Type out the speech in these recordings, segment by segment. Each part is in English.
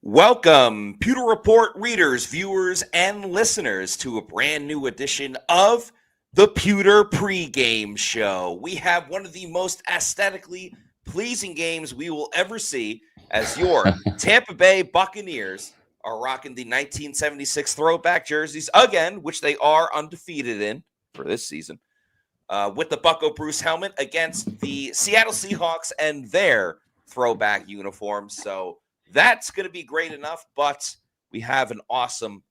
Welcome, Pewter Report readers, viewers, and listeners to a brand new edition of the Pewter Pregame Show. We have one of the most aesthetically pleasing games we will ever see as your Tampa Bay Buccaneers are rocking the 1976 throwback jerseys again, which they are undefeated in for this season, with the Bucco Bruce helmet against the Seattle Seahawks and their throwback uniforms. So that's going to be great enough, but we have an awesome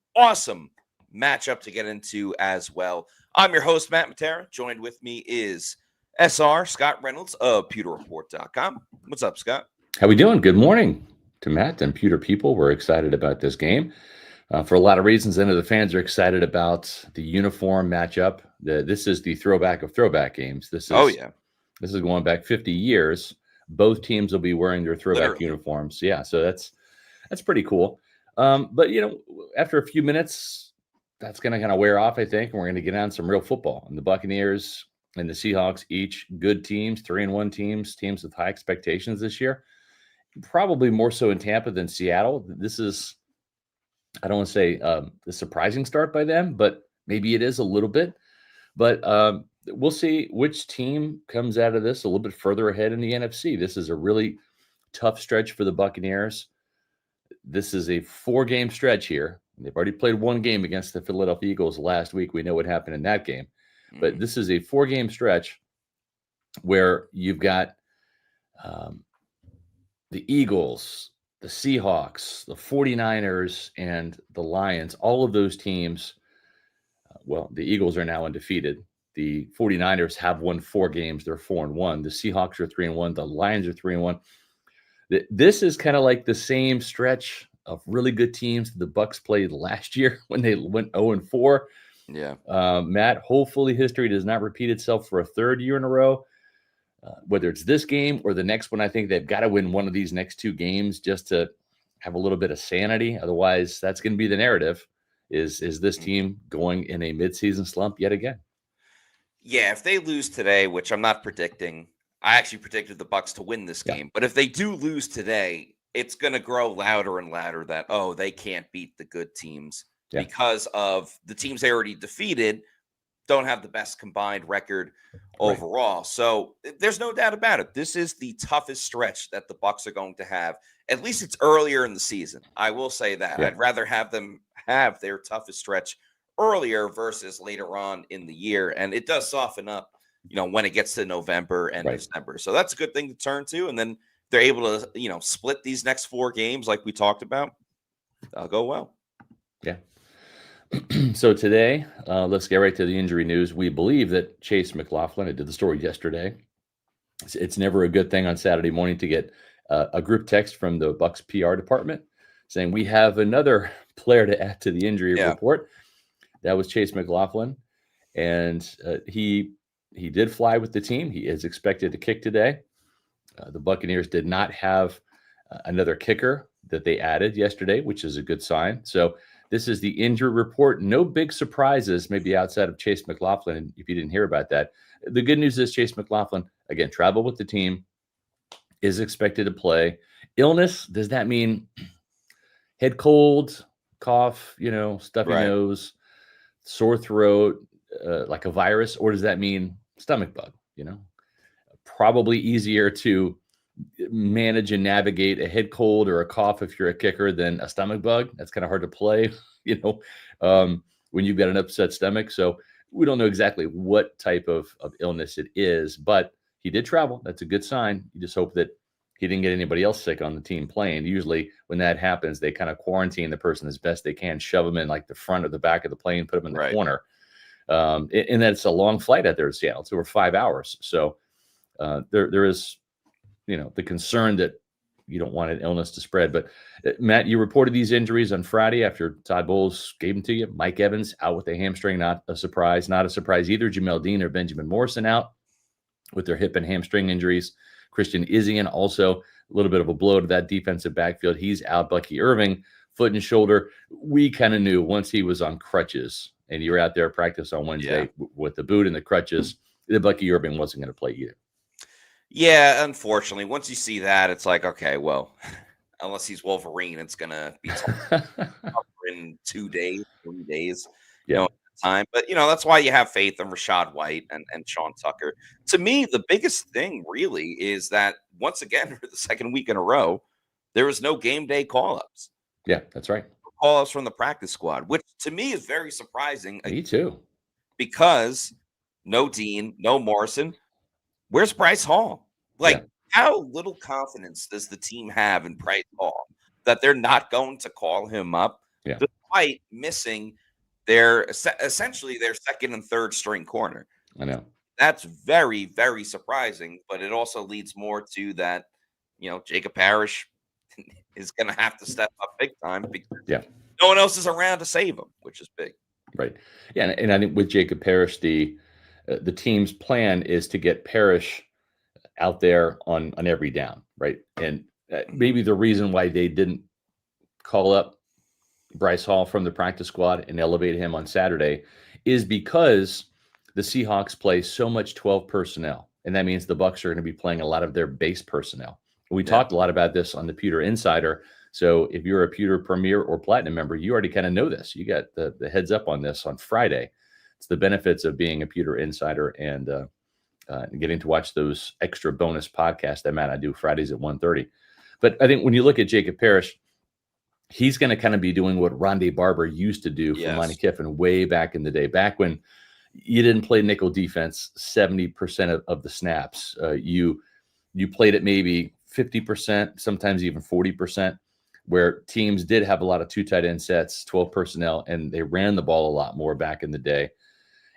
matchup to get into as well. I'm your host, Matt Matera. Joined with me is SR, Scott Reynolds of PewterReport.com. What's up, Scott? How we doing? Good morning to Matt and Pewter people. We're excited about this game for a lot of reasons. I know the fans are excited about the uniform matchup. This is the throwback of throwback games. This is going back 50 years. Both teams will be wearing their throwback uniforms. Yeah, so that's pretty cool. But, after a few minutes, that's going to kind of wear off, I think, and we're going to get on some real football. And the Buccaneers and the Seahawks, each good teams, 3-1 teams with high expectations this year. Probably more so in Tampa than Seattle. This is, I don't want to say a surprising start by them, but maybe it is a little bit. But we'll see which team comes out of this a little bit further ahead in the NFC. This is a really tough stretch for the Buccaneers. This is a 4-game stretch here. They've already played one game against the Philadelphia Eagles last week. We know what happened in that game. But this is a 4-game stretch where you've got the Eagles, the Seahawks, the 49ers, and the Lions. All of those teams, the Eagles are now undefeated. The 49ers have won 4 games. They're 4-1. The Seahawks are 3-1. The Lions are 3-1. This is kind of like the same stretch of really good teams the Bucs played last year when they went 0-4. Yeah. Matt, hopefully history does not repeat itself for a third year in a row. Whether it's this game or the next one, I think they've got to win one of these next 2 games just to have a little bit of sanity. Otherwise, that's going to be the narrative. Is this team going in a midseason slump yet again? Yeah, if they lose today, which I'm not predicting, I actually predicted the Bucs to win this game. But if they do lose today, it's going to grow louder and louder that, they can't beat the good teams because of the teams they already defeated don't have the best combined record overall. So there's no doubt about it. This is the toughest stretch that the Bucs are going to have. At least it's earlier in the season. I will say that. I'd rather have them have their toughest stretch earlier versus later on in the year. And it does soften up, when it gets to November and December. So that's a good thing to turn to. And then they're able to, split these next 4 games like we talked about. That'll go well. Yeah. So today, let's get right to the injury news. We believe that Chase McLaughlin, I did the story yesterday. It's never a good thing on Saturday morning to get a group text from the Bucs PR department saying we have another player to add to the injury report. That was Chase McLaughlin, and he did fly with the team. He is expected to kick today. The Buccaneers did not have another kicker that they added yesterday, which is a good sign. So this is the injury report. No big surprises, maybe outside of Chase McLaughlin, if you didn't hear about that. The good news is Chase McLaughlin, again, traveled with the team, is expected to play. Illness, does that mean head cold, cough, stuffy nose, sore throat, like a virus, or does that mean stomach bug? Probably easier to manage and navigate a head cold or a cough if you're a kicker than a stomach bug. That's kind of hard to play, when you've got an upset stomach. So we don't know exactly what type of illness it is, but he did travel. That's a good sign. You just hope that he didn't get anybody else sick on the team playing. Usually when that happens, they kind of quarantine the person as best they can, shove them in like the front or the back of the plane, put them in the corner. And that's a long flight out there to Seattle. It's over 5 hours. So there is, the concern that you don't want an illness to spread. But Matt, you reported these injuries on Friday after Todd Bowles gave them to you. Mike Evans out with a hamstring, not a surprise. Not a surprise either. Jamel Dean or Benjamin Morrison out with their hip and hamstring injuries. Christian Izien also a little bit of a blow to that defensive backfield. He's out. Bucky Irving, foot and shoulder. We kind of knew once he was on crutches and you were out there practice on Wednesday with the boot and the crutches, that Bucky Irving wasn't going to play either. Yeah, unfortunately, once you see that, it's like, okay, well, unless he's Wolverine, it's gonna be in 2 days, 3 days, Yeah. time. But that's why you have faith in Rashad White and Sean Tucker. To me, the biggest thing really is that once again, for the second week in a row, there was no game day call-ups. Yeah, that's right. Call-ups from the practice squad, which to me is very surprising. Me too. Because no Dean, no Morrison. Where's Bryce Hall? Yeah. How little confidence does the team have in Bryce Hall that they're not going to call him up, Yeah. despite missing essentially their second and third string corner? I know. That's very, very surprising, but it also leads more to that, Jacob Parrish is going to have to step up big time because no one else is around to save him, which is big. Right. Yeah, and I think with Jacob Parrish, the team's plan is to get Parrish out there on every down, right? And maybe the reason why they didn't call up Bryce Hall from the practice squad and elevate him on Saturday is because the Seahawks play so much 12 personnel, and that means the Bucs are going to be playing a lot of their base personnel. We talked a lot about this on the Pewter Insider. So if you're a Pewter Premier or Platinum member, you already kind of know this. You got the heads up on this on Friday. It's the benefits of being a Pewter Insider and getting to watch those extra bonus podcasts that Matt and I do Fridays at 1:30. But I think when you look at Jacob Parrish, he's going to kind of be doing what Rondé Barber used to do for Monty Kiffin way back in the day, back when you didn't play nickel defense 70% of the snaps. You played it maybe 50%, sometimes even 40%, where teams did have a lot of 2 tight end sets, 12 personnel, and they ran the ball a lot more back in the day.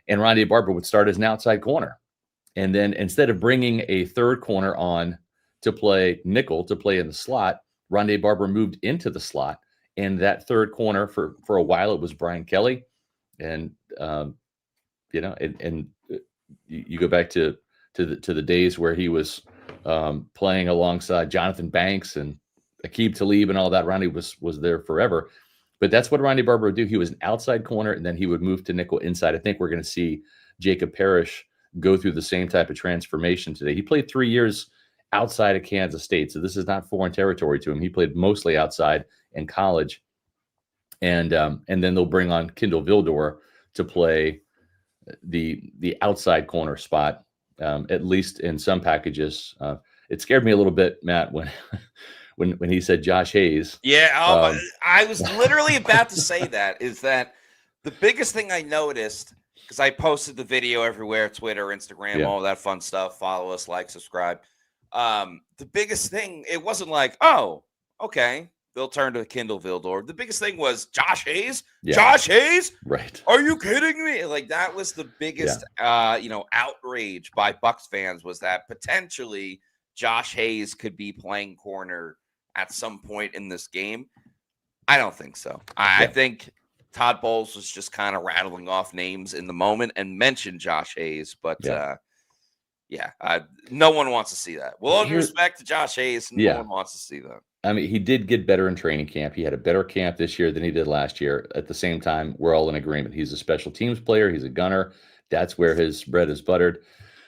And Rondé Barber would start as an outside corner. And then instead of bringing a third corner on to play nickel, to play in the slot, Rondé Barber moved into the slot. And that third corner for a while, it was Brian Kelly. And, you go back to the days where he was playing alongside Jonathan Banks and Aqib Talib and all that. Rondé was there forever. But that's what Rondé Barber would do. He was an outside corner, and then he would move to nickel inside. I think we're going to see Jacob Parrish go through the same type of transformation today. He played 3 years outside of Kansas State, so this is not foreign territory to him. He played mostly outside in college. And then they'll bring on Kendall Vildor to play the outside corner spot, at least in some packages. It scared me a little bit, Matt, when he said Josh Hayes. Yeah, I was literally about to say that, is that the biggest thing I noticed, because I posted the video everywhere, Twitter, Instagram, all that fun stuff. Follow us, like, subscribe. The biggest thing, it wasn't like, oh, okay, they'll turn to Kendall Vildor. The biggest thing was Josh Hayes. Yeah. Josh Hayes? Right. Are you kidding me? Like, that was the biggest, outrage by Bucs fans, was that potentially Josh Hayes could be playing corner at some point in this game. I don't think so. I think Todd Bowles was just kind of rattling off names in the moment and mentioned Josh Hayes, but no one wants to see that. With all due respect to Josh Hayes, no one wants to see that. I mean, he did get better in training camp. He had a better camp this year than he did last year. At the same time, we're all in agreement. He's a special teams player. He's a gunner. That's where his bread is buttered.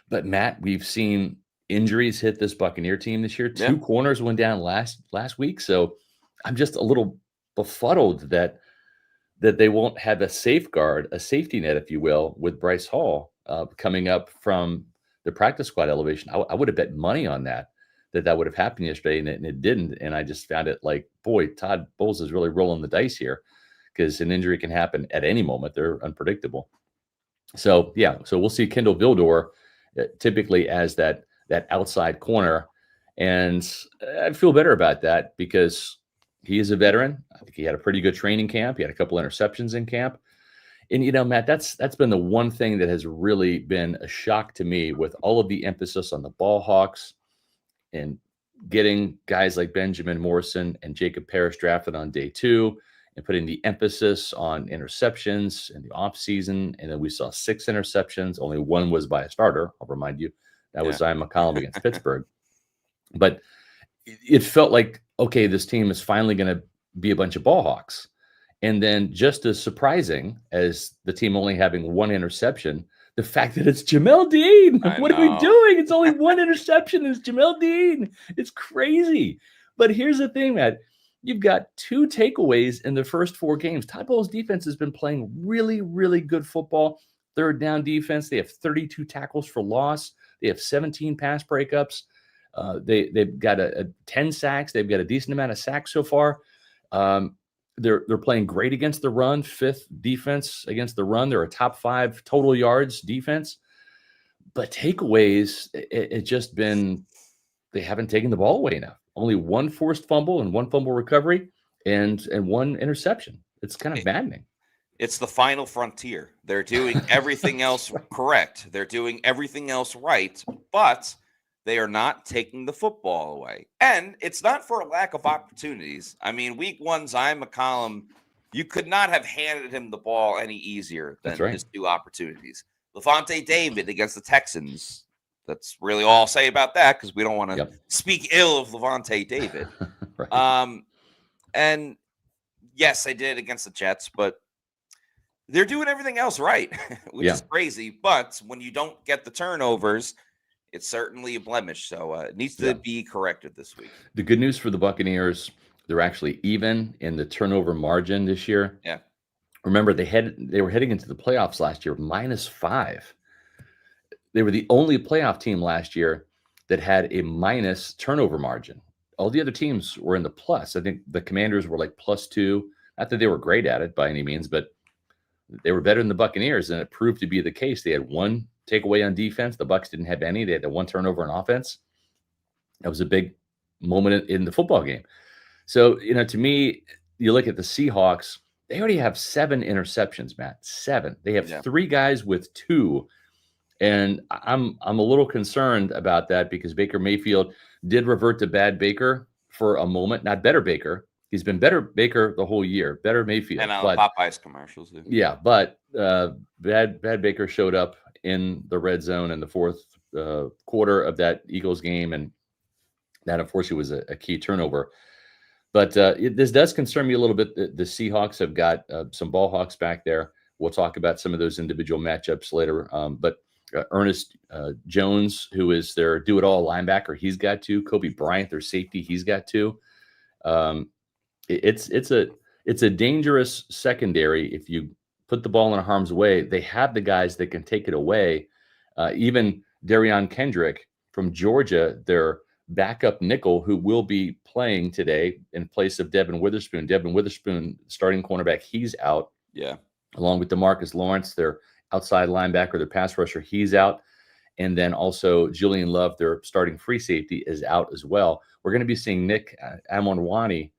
But Matt, we've seen injuries hit this Buccaneer team this year. 2 corners went down last week. So I'm just a little befuddled that they won't have a safeguard, a safety net, if you will, with Bryce Hall coming up from the practice squad elevation. I would have bet money on that would have happened yesterday, and it didn't. And I just found it like, boy, Todd Bowles is really rolling the dice here, because an injury can happen at any moment. They're unpredictable. So we'll see Kendall Vildor typically as that outside corner, and I feel better about that because he is a veteran. I think he had a pretty good training camp. He had a couple interceptions in camp. And, Matt, that's been the one thing that has really been a shock to me, with all of the emphasis on the ball hawks and getting guys like Benjamin Morrison and Jacob Parrish drafted on day 2 and putting the emphasis on interceptions in the offseason. And then we saw 6 interceptions. Only 1 was by a starter. I'll remind you. That was Zion McCollum against Pittsburgh. But it felt like, okay, this team is finally going to be a bunch of ball hawks. And then, just as surprising as the team only having 1 interception, the fact that it's Jamel Dean. What are we doing? It's only 1 interception. It's Jamel Dean. It's crazy. But here's the thing, Matt. You've got 2 takeaways in the first 4 games. Todd Bowles' defense has been playing really, really good football. Third down defense. They have 32 tackles for loss. They have 17 pass breakups. They've got 10 sacks. They've got a decent amount of sacks so far. They're playing great against the run, 5th defense against the run. They're a top 5 total yards defense. But takeaways, it's just been they haven't taken the ball away enough. Only 1 forced fumble and 1 fumble recovery and 1 interception. It's kind of maddening. It's the final frontier. They're doing everything else correct. They're doing everything else right, but they are not taking the football away. And it's not for a lack of opportunities. I mean, week 1, Zion McCollum, you could not have handed him the ball any easier than his 2 opportunities. Levante David against the Texans. That's really all I'll say about that because we don't want to speak ill of Levante David. Right. And yes, they did against the Jets, but they're doing everything else right, which is crazy. But when you don't get the turnovers, it's certainly a blemish. So it needs to be corrected this week. The good news for the Buccaneers, they're actually even in the turnover margin this year. Yeah. Remember, they were heading into the playoffs last year, -5. They were the only playoff team last year that had a minus turnover margin. All the other teams were in the plus. I think the Commanders were like +2. Not that they were great at it by any means, but they were better than the Buccaneers, and it proved to be the case. They had 1 takeaway on defense. The Bucs didn't have any. They had the 1 turnover on offense. That was a big moment in the football game. So, to me, you look at the Seahawks, they already have 7 interceptions, Matt. 7. They have 3 guys with 2. And I'm a little concerned about that because Baker Mayfield did revert to bad Baker for a moment. Not better Baker. He's been better Baker the whole year. Better Mayfield. And Popeye's commercials. Yeah, but bad Baker showed up in the red zone in the 4th quarter of that Eagles game, and that unfortunately was a key turnover. But this does concern me a little bit. The Seahawks have got some ball hawks back there. We'll talk about some of those individual matchups later. But Ernest Jones, who is their do-it-all linebacker, he's got 2. Kobe Bryant, their safety, he's got 2. It's a dangerous secondary. If you put the ball in harm's way, they have the guys that can take it away. Even Darion Kendrick from Georgia, their backup nickel, who will be playing today in place of Devin Witherspoon. Devin Witherspoon, starting cornerback, he's out. Yeah. Along with DeMarcus Lawrence, their outside linebacker, their pass rusher, he's out. And then also Julian Love, their starting free safety, is out as well. We're going to be seeing Nick Amonwari,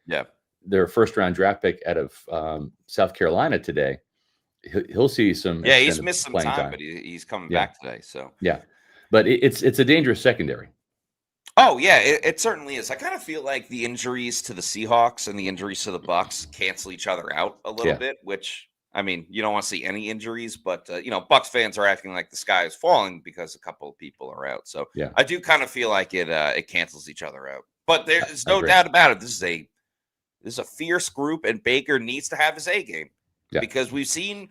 Yeah. Their first-round draft pick out of South Carolina today. He'll see some. Yeah, he's missed some time, but he's coming back today. So yeah, but it's a dangerous secondary. Oh yeah, it certainly is. I kind of feel like the injuries to the Seahawks and the injuries to the Bucs cancel each other out a little bit. Which, I mean, you don't want to see any injuries, but Bucs fans are acting like the sky is falling because a couple of people are out. So yeah, I do kind of feel like it cancels each other out. But there's no doubt about it. This is a fierce group, and Baker needs to have his A game because we've seen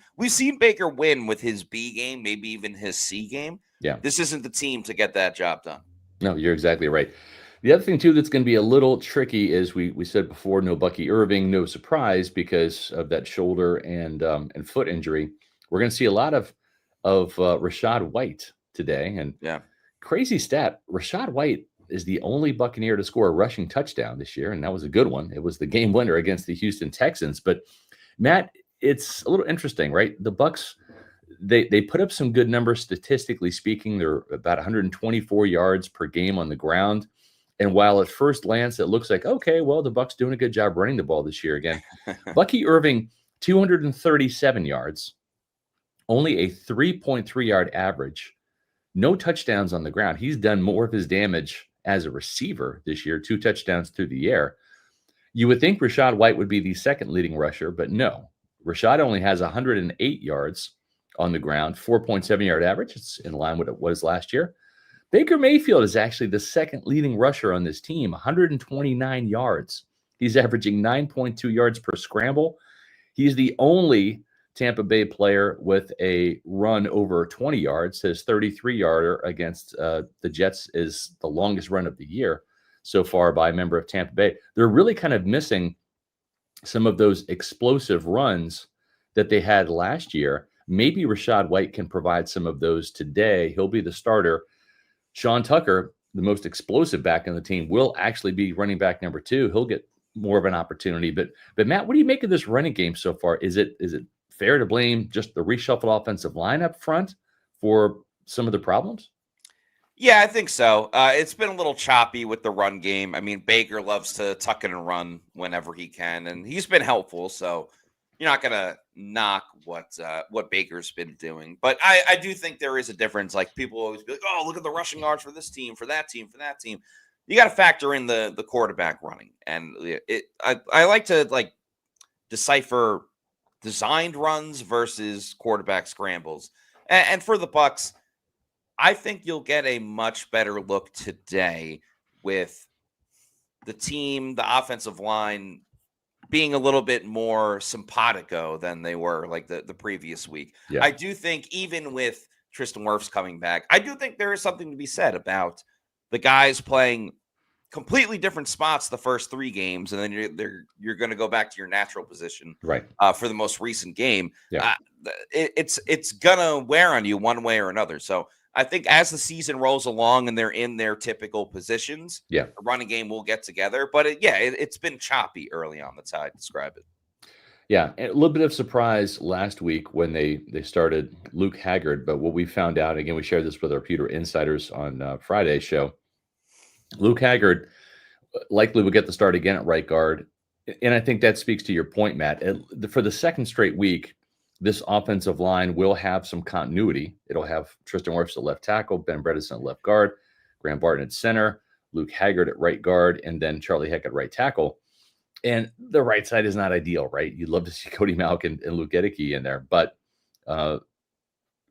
Baker win with his B game, maybe even his C game. Yeah, this isn't the team to get that job done. No, you're exactly right. The other thing too that's going to be a little tricky is we said before, no Bucky Irving, no surprise because of that shoulder and foot injury. We're going to see a lot of Rachaad White today, and crazy stat: Rachaad White is the only Buccaneer to score a rushing touchdown this year, and that was a good one. It was the game winner against the Houston Texans. But Matt, it's a little interesting, right? The Bucs, they put up some good numbers statistically speaking. They're about 124 yards per game on the ground. And while at first glance it looks like, okay, well, the Bucs doing a good job running the ball this year again. Bucky Irving, 237 yards, only a 3.3 yard average, no touchdowns on the ground. He's done more of his damage as a receiver this year, 2 touchdowns through the air. You would think Rachaad White would be the second leading rusher, but no. Rachaad only has 108 yards on the ground, 4.7 yard average. It's in line with what it was last year. Baker Mayfield is actually the second leading rusher on this team, 129 yards. He's averaging 9.2 yards per scramble. He's the only Tampa Bay player with a run over 20 yards. His 33-yarder against the Jets is the longest run of the year so far by a member of Tampa Bay. They're really kind of missing some of those explosive runs that they had last year. Maybe Rachaad White can provide some of those today. He'll be the starter. Sean Tucker, the most explosive back in the team, will actually be running back number 2. He'll get more of an opportunity. But Matt, what do you make of this running game so far? Is it fair to blame just the reshuffled offensive line up front for some of the problems? Yeah, I think so. It's been a little choppy with the run game. I mean, Baker loves to tuck it and run whenever he can, and he's been helpful. So you're not gonna knock what Baker's been doing, but I do think there is a difference. Like, people always be like, "Oh, look at the rushing yards for this team, for that team, for that team." You got to factor in the quarterback running, and I like to decipher designed runs versus quarterback scrambles. And for the Bucs, I think you'll get a much better look today with the team, the offensive line being a little bit more simpatico than they were like the previous week. Yeah. I do think even with Tristan Wirfs coming back, I do think there is something to be said about the guys playing completely different spots the first 3 games, and then you're going to go back to your natural position, right? For the most recent game. Yeah. It's gonna wear on you one way or another. So I think as the season rolls along and they're in their typical positions, yeah, the running game will get together. But it's been choppy early on. That's how I describe it. Yeah, and a little bit of surprise last week when they started Luke Haggard, but what we found out, again, we shared this with our Pewter insiders on Friday's show. Luke Haggard likely will get the start again at right guard, and I think that speaks to your point, Matt. For the second straight week, this offensive line will have some continuity. It'll have Tristan Wirfs at left tackle, Ben Bredeson at left guard, Graham Barton at center, Luke Haggard at right guard, and then Charlie Heck at right tackle. And the right side is not ideal, right? You'd love to see Cody Mauch and Luke Gedeke in there. But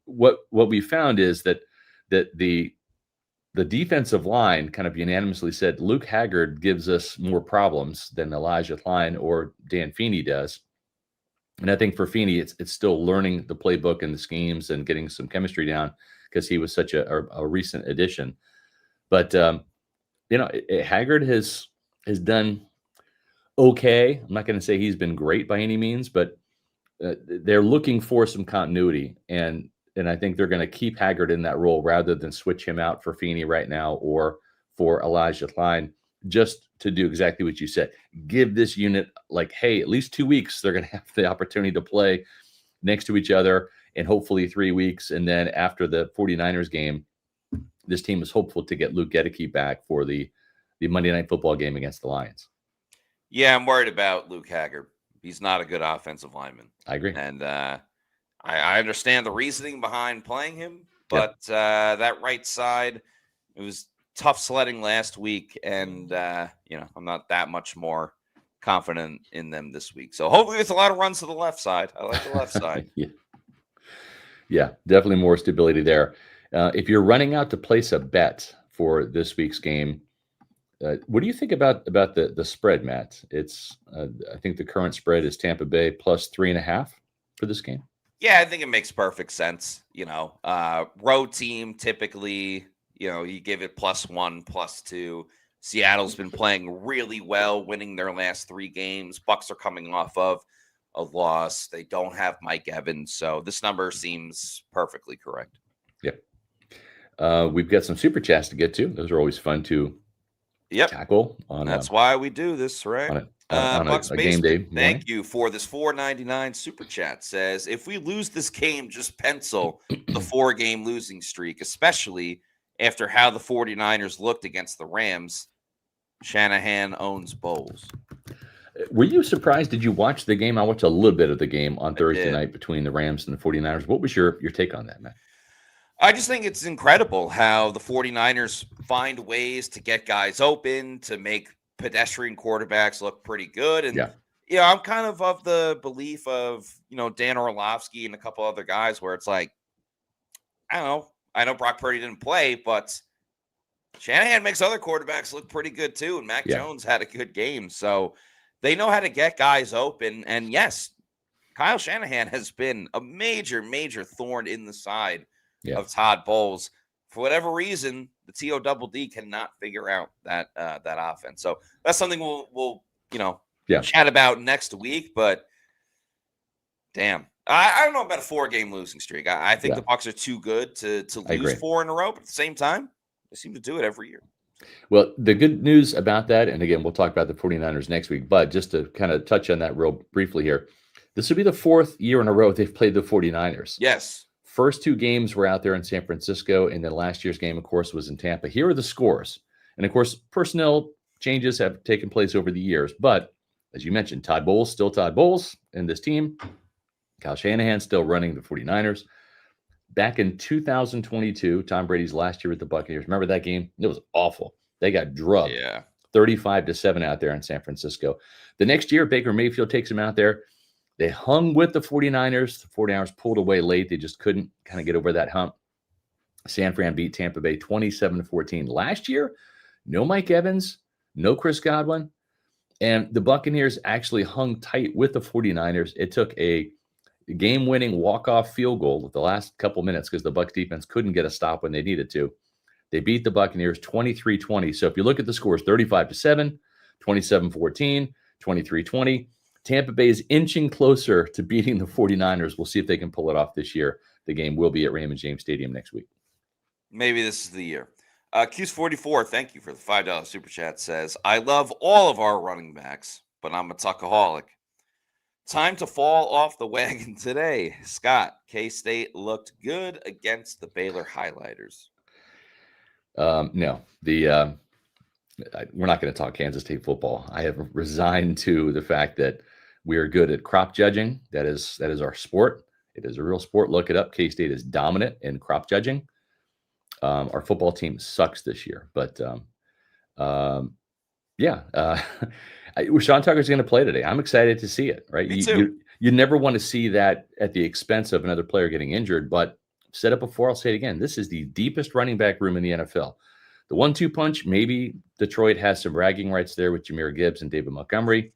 what we found is that the defensive line kind of unanimously said Luke Haggard gives us more problems than Elijah Klein or Dan Feeney does. And I think for Feeney, it's still learning the playbook and the schemes and getting some chemistry down because he was such a recent addition. But Haggard has done okay. I'm not going to say he's been great by any means, but they're looking for some continuity, and I think they're going to keep Haggard in that role rather than switch him out for Feeney right now or for Elijah Klein, just to do exactly what you said. Give this unit, hey, at least 2 weeks, they're going to have the opportunity to play next to each other, and hopefully 3 weeks. And then after the 49ers game, this team is hopeful to get Luke Gedeke back for the Monday Night Football game against the Lions. Yeah, I'm worried about Luke Haggard. He's not a good offensive lineman. I agree. And I understand the reasoning behind playing him, but that right side, it was tough sledding last week, and I'm not that much more confident in them this week. So hopefully it's a lot of runs to the left side. I like the left side. Yeah, definitely more stability there. If you're running out to place a bet for this week's game, what do you think about the spread, Matt? It's I think the current spread is Tampa Bay plus 3.5 for this game. Yeah, I think it makes perfect sense. Road team typically, you give it +1, +2. Seattle's been playing really well, winning their last 3 games. Bucs are coming off of a loss. They don't have Mike Evans, so this number seems perfectly correct. Yep. We've got some super chats to get to. Those are always fun to tackle. That's why we do this, right? On Bucs a game day. Thank you for this $4.99 super chat. Says, if we lose this game, just pencil the 4-game losing streak, especially after how the 49ers looked against the Rams. Shanahan owns Bowles. Were you surprised? Did you watch the game? I watched a little bit of the game on Thursday night between the Rams and the 49ers. What was your take on that, Matt? I just think it's incredible how the 49ers find ways to get guys open, to make pedestrian quarterbacks look pretty good. And, I'm kind of the belief of, Dan Orlovsky and a couple other guys where it's like, I don't know. I know Brock Purdy didn't play, but Shanahan makes other quarterbacks look pretty good too. And Mac Jones had a good game. So they know how to get guys open. And yes, Kyle Shanahan has been a major, major thorn in the side Yeah. of Todd Bowles. For whatever reason, the TODD cannot figure out that offense. So that's something we'll chat about next week. But damn, I don't know about a 4-game losing streak. I think the Bucs are too good to lose 4 in a row. But at the same time, they seem to do it every year. Well, the good news about that, and again, we'll talk about the 49ers next week, but just to kind of touch on that real briefly here, this will be the 4th year in a row they've played the 49ers. Yes. First 2 games were out there in San Francisco, and then last year's game, of course, was in Tampa. Here are the scores. And, of course, personnel changes have taken place over the years. But, as you mentioned, Todd Bowles, still Todd Bowles in this team. Kyle Shanahan still running the 49ers. Back in 2022, Tom Brady's last year with the Buccaneers. Remember that game? It was awful. They got drubbed. Yeah. 35-7 out there in San Francisco. The next year, Baker Mayfield takes them out there. They hung with the 49ers. The 49ers pulled away late. They just couldn't kind of get over that hump. San Fran beat Tampa Bay 27-14. Last year, no Mike Evans, no Chris Godwin. And the Buccaneers actually hung tight with the 49ers. It took a game-winning walk-off field goal with the last couple minutes because the Bucs defense couldn't get a stop when they needed to. They beat the Buccaneers 23-20. So if you look at the scores, 35-7, 27-14, 23-20. Tampa Bay is inching closer to beating the 49ers. We'll see if they can pull it off this year. The game will be at Raymond James Stadium next week. Maybe this is the year. Q's44, thank you for the $5 super chat, says, I love all of our running backs, but I'm a tuckaholic. Time to fall off the wagon today. Scott, K-State looked good against the Baylor Highlighters. No, we're not going to talk Kansas State football. I have resigned to the fact that we are good at crop judging. That is our sport. It is a real sport. Look it up. K-State is dominant in crop judging. Our football team sucks this year, but Sean Tucker's going to play today. I'm excited to see it. Right? Me too. You never want to see that at the expense of another player getting injured. But said it before, I'll say it again. This is the deepest running back room in the NFL. The 1-2 punch, maybe Detroit has some bragging rights there with Jahmyr Gibbs and David Montgomery.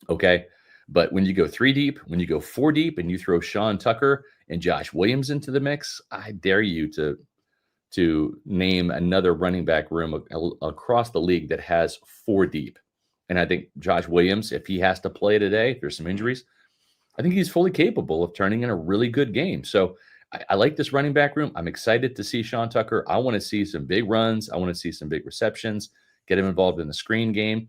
Okay. But when you go 3 deep, when you go 4 deep, and you throw Sean Tucker and Josh Williams into the mix, I dare you to name another running back room across the league that has 4 deep. And I think Josh Williams, if he has to play today, if there's some injuries, I think he's fully capable of turning in a really good game. So I like this running back room. I'm excited to see Sean Tucker. I want to see some big runs. I want to see some big receptions, get him involved in the screen game.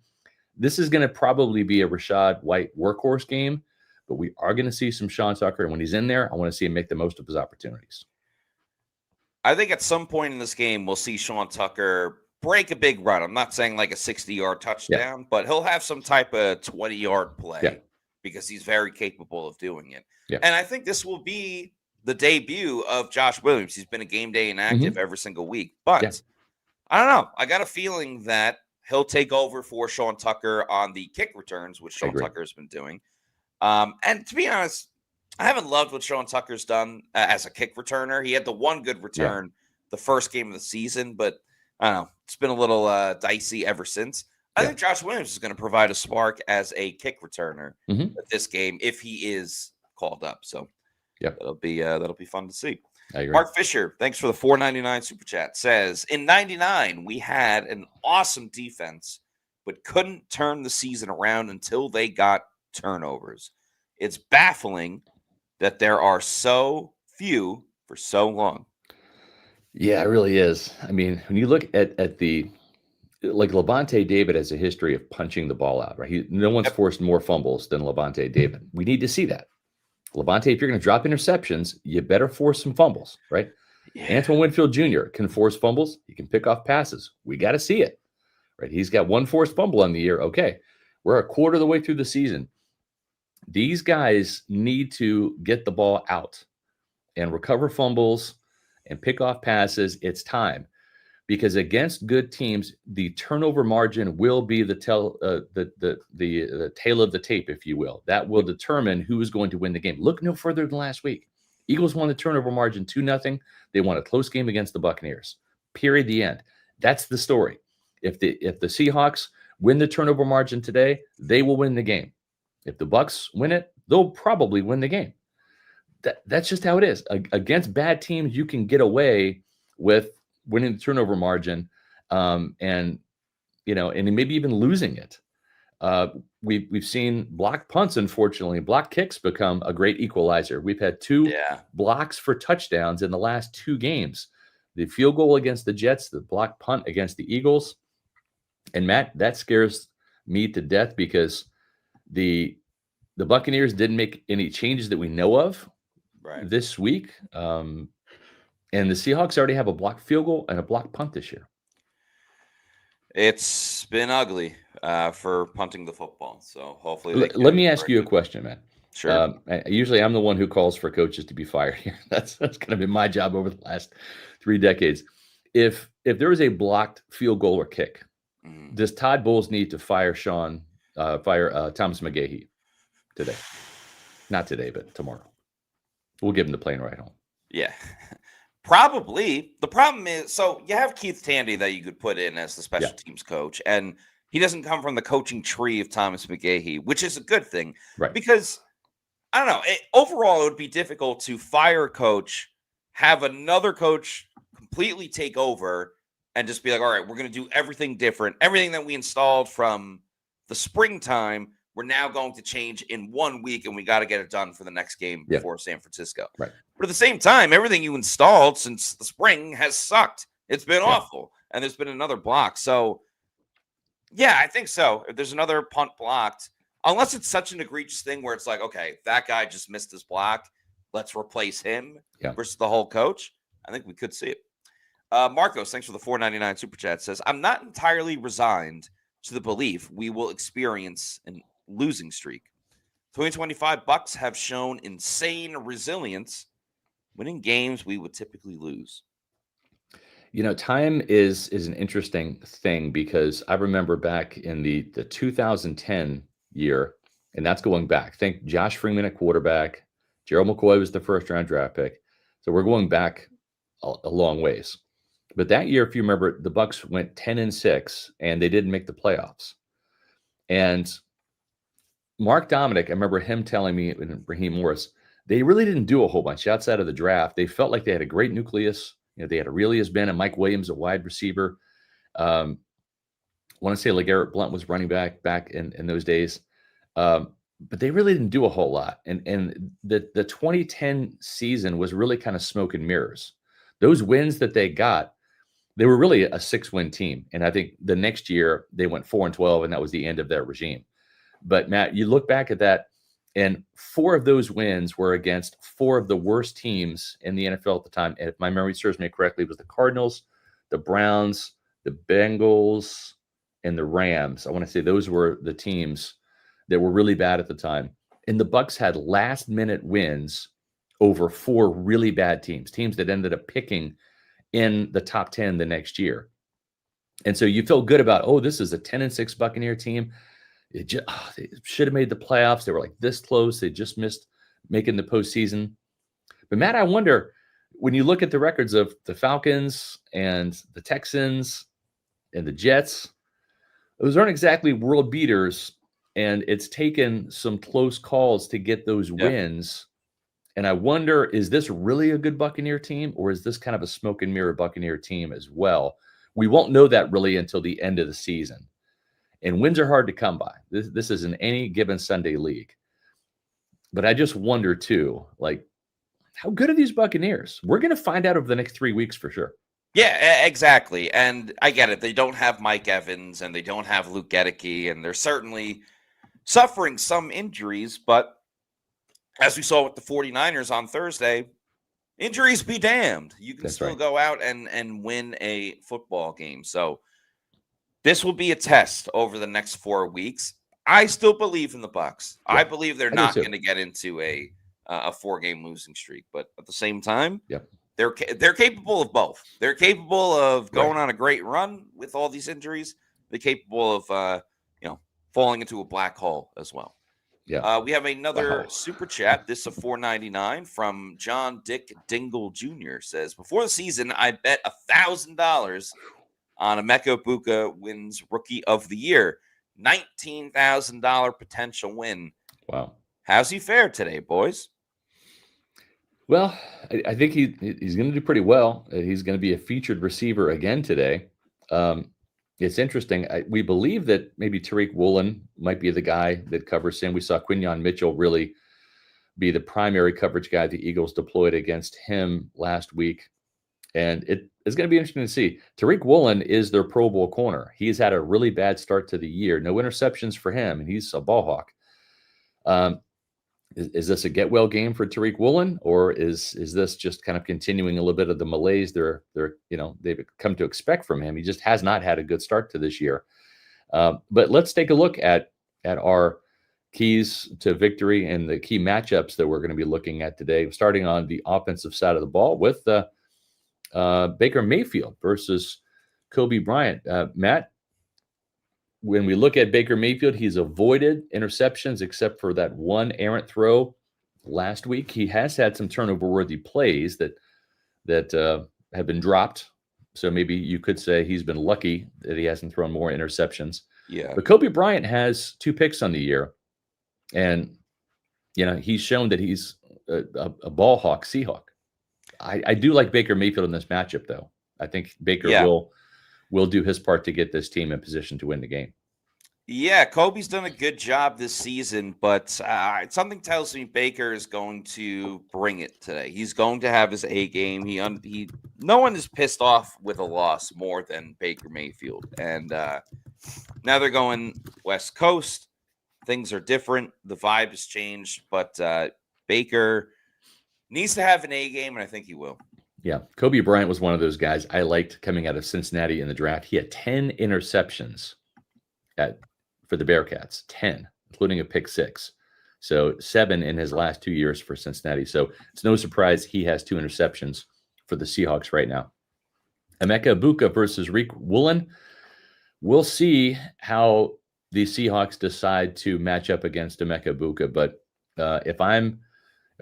This is going to probably be a Rachaad White workhorse game, but we are going to see some Sean Tucker. And when he's in there, I want to see him make the most of his opportunities. I think at some point in this game, we'll see Sean Tucker break a big run. I'm not saying like a 60-yard touchdown, but he'll have some type of 20-yard play because he's very capable of doing it. Yeah. And I think this will be the debut of Josh Williams. He's been a game day inactive every single week. But I don't know. I got a feeling that he'll take over for Sean Tucker on the kick returns, which Sean Tucker has been doing. And to be honest, I haven't loved what Sean Tucker's done as a kick returner. He had the one good return the first game of the season, but I don't know. It's been a little dicey ever since. I think Josh Williams is going to provide a spark as a kick returner at this game if he is called up. So that'll be fun to see. I agree. Mark Fisher, thanks for the $4.99 super chat, says, in 99, we had an awesome defense, but couldn't turn the season around until they got turnovers. It's baffling that there are so few for so long. Yeah, it really is. I mean, when you look at Levante David has a history of punching the ball out, right? No one's forced more fumbles than Levante David. We need to see that. Levante, if you're going to drop interceptions, you better force some fumbles, right? Yeah. Antoine Winfield Jr. can force fumbles. He can pick off passes. We got to see it, right? He's got 1 forced fumble on the year. Okay, we're a quarter of the way through the season. These guys need to get the ball out and recover fumbles and pick off passes. It's time, because against good teams, the turnover margin will be the tail of the tape, if you will. That will determine who is going to win the game. Look no further than last week. Eagles won the turnover margin 2-0. They won a close game against the Buccaneers. Period. The end. That's the story. If the Seahawks win the turnover margin today, they will win the game. If the Bucs win it, they'll probably win the game. That's just how it is. Against bad teams, you can get away with winning the turnover margin, and maybe even losing it. We've seen block punts, unfortunately, block kicks become a great equalizer. We've had 2 blocks for touchdowns in the last 2 games. The field goal against the Jets, the block punt against the Eagles. And Matt, that scares me to death because the Buccaneers didn't make any changes that we know of this week. And the Seahawks already have a blocked field goal and a blocked punt this year. It's been ugly for punting the football. So hopefully let me ask you a question, man. Sure. Usually I'm the one who calls for coaches to be fired here. That's kind of been my job over the last 3 decades. If there is a blocked field goal or kick, does Todd Bowles need to fire Thomas McGahee today? Not today, but tomorrow. We'll give him the plane ride home. Yeah. Probably. The problem is, so you have Keith Tandy that you could put in as the special teams coach, and he doesn't come from the coaching tree of Thomas McGahee, which is a good thing. Right. Because, I don't know, overall it would be difficult to fire a coach, have another coach completely take over, and just be like, all right, we're going to do everything different. Everything that we installed from the springtime, we're now going to change in 1 week, and we got to get it done for the next game before San Francisco. Right. But at the same time, everything you installed since the spring has sucked. It's been awful, and there's been another block. So, yeah, I think so. If there's another punt blocked, unless it's such an egregious thing where it's like, okay, that guy just missed his block, let's replace him versus the whole coach, I think we could see it. Marcos, thanks for the $4.99 super chat, says, I'm not entirely resigned to the belief we will experience an losing streak. 2025 Bucs have shown insane resilience, winning games we would typically lose. Time is an interesting thing because I remember back in the 2010 year, and that's going back. Think Josh Freeman at quarterback. Gerald McCoy was the first-round draft pick. So we're going back a long ways. But that year, if you remember, the Bucs went 10-6, and they didn't make the playoffs. And Mark Dominic, I remember him telling me, and Raheem Morris, they really didn't do a whole bunch outside of the draft. They felt like they had a great nucleus. They had Aurelius Ben and Mike Williams, a wide receiver. I want to say LeGarrette Blount was running back in those days. But they really didn't do a whole lot. And the 2010 season was really kind of smoke and mirrors. Those wins that they got, they were really a 6-win team. And I think the next year they went 4-12, and that was the end of their regime. But Matt, you look back at that, and 4 of those wins were against 4 of the worst teams in the NFL at the time. And if my memory serves me correctly, it was the Cardinals, the Browns, the Bengals, and the Rams. I want to say those were the teams that were really bad at the time. And the Bucs had last-minute wins over 4 really bad teams that ended up picking in the top 10 the next year. And so you feel good about, this is a 10-6 Buccaneer team. They should have made the playoffs. They were like this close. They just missed making the postseason. But Matt, I wonder, when you look at the records of the Falcons and the Texans and the Jets, those aren't exactly world beaters, and it's taken some close calls to get those wins. And I wonder, is this really a good Buccaneer team, or is this kind of a smoke and mirror Buccaneer team as well? We won't know that really until the end of the season. And wins are hard to come by. This is an any given Sunday league. But I just wonder, too, like, how good are these Buccaneers? We're going to find out over the next 3 weeks for sure. Yeah, exactly. And I get it. They don't have Mike Evans, and they don't have Luke Gedeke, and they're certainly suffering some injuries. But as we saw with the 49ers on Thursday, injuries be damned. You can still go out and win a football game. So this will be a test over the next 4 weeks. I still believe in the Bucs. Yeah, I believe they're not going to get into a 4-game losing streak, but at the same time, they're capable of both. They're capable of going on a great run with all these injuries. They're capable of falling into a black hole as well. Yeah. We have another super chat. This is a $4.99 from John Dick Dingle Jr. Says, before the season, I bet $1,000 on Emeka Egbuka wins Rookie of the Year. $19,000 potential win. Wow. How's he fared today, boys? Well, I think he's going to do pretty well. He's going to be a featured receiver again today. It's interesting. We believe that maybe Tariq Woolen might be the guy that covers him. We saw Quinyon Mitchell really be the primary coverage guy the Eagles deployed against him last week. And it's going to be interesting to see. Tariq Woolen is their Pro Bowl corner. He's had a really bad start to the year. No interceptions for him, and he's a ball hawk. Is this a get well game for Tariq Woolen, or is this just kind of continuing a little bit of the malaise they've come to expect from him? He just has not had a good start to this year. But let's take a look at our keys to victory and the key matchups that we're going to be looking at today, starting on the offensive side of the ball with Baker Mayfield versus Kobe Bryant. Matt, when we look at Baker Mayfield, he's avoided interceptions except for that one errant throw last week. He has had some turnover-worthy plays that have been dropped. So maybe you could say he's been lucky that he hasn't thrown more interceptions. Yeah. But Kobe Bryant has 2 picks on the year. And, he's shown that he's a ball hawk, Seahawk. I do like Baker Mayfield in this matchup, though. I think Baker will do his part to get this team in position to win the game. Yeah, Kobe's done a good job this season, but something tells me Baker is going to bring it today. He's going to have his A game. No one is pissed off with a loss more than Baker Mayfield. And now they're going West Coast. Things are different. The vibe has changed, but Baker needs to have an A game, and I think he will. Yeah, Kobe Bryant was one of those guys I liked coming out of Cincinnati in the draft. He had 10 interceptions for the Bearcats, 10, including a pick 6. So 7 in his last 2 years for Cincinnati. So it's no surprise he has 2 interceptions for the Seahawks right now. Emeka Egbuka versus Tariq Woolen. We'll see how the Seahawks decide to match up against Emeka Egbuka. But if I'm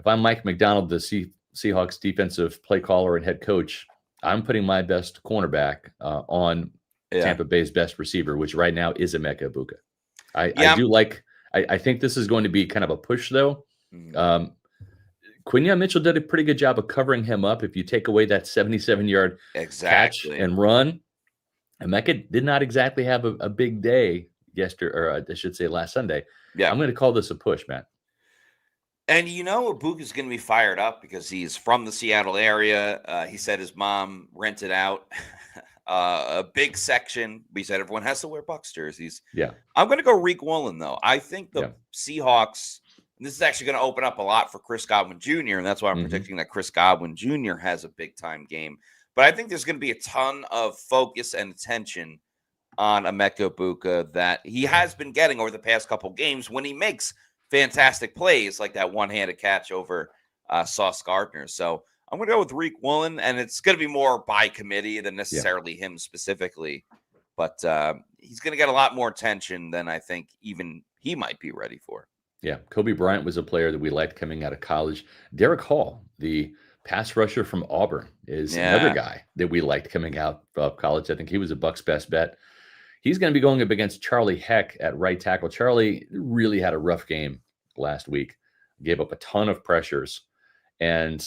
Mike McDonald, the Seahawks defensive play caller and head coach, I'm putting my best cornerback on Tampa Bay's best receiver, which right now is Emeka Egbuka. I think this is going to be kind of a push, though. Mm-hmm. Quinyon Mitchell did a pretty good job of covering him up. If you take away that 77-yard catch and run, Emeka did not exactly have a big day yesterday, or I should say last Sunday. Yeah, I'm going to call this a push, Matt. And Egbuka is going to be fired up because he's from the Seattle area. He said his mom rented out a big section. He said everyone has to wear Bucs jerseys. Yeah. I'm going to go Tariq Woolen, though. I think the Seahawks, and this is actually going to open up a lot for Chris Godwin Jr., and that's why I'm predicting that Chris Godwin Jr. has a big-time game. But I think there's going to be a ton of focus and attention on Emeka Egbuka that he has been getting over the past couple games when he makes fantastic plays like that one-handed catch over Sauce Gardner. So I'm going to go with Tariq Woolen, and it's going to be more by committee than necessarily him specifically. But he's going to get a lot more attention than I think even he might be ready for. Yeah, Kobe Bryant was a player that we liked coming out of college. Derek Hall, the pass rusher from Auburn, is another guy that we liked coming out of college. I think he was a Bucs best bet. He's going to be going up against Charlie Heck at right tackle. Charlie really had a rough game last week, gave up a ton of pressures. And,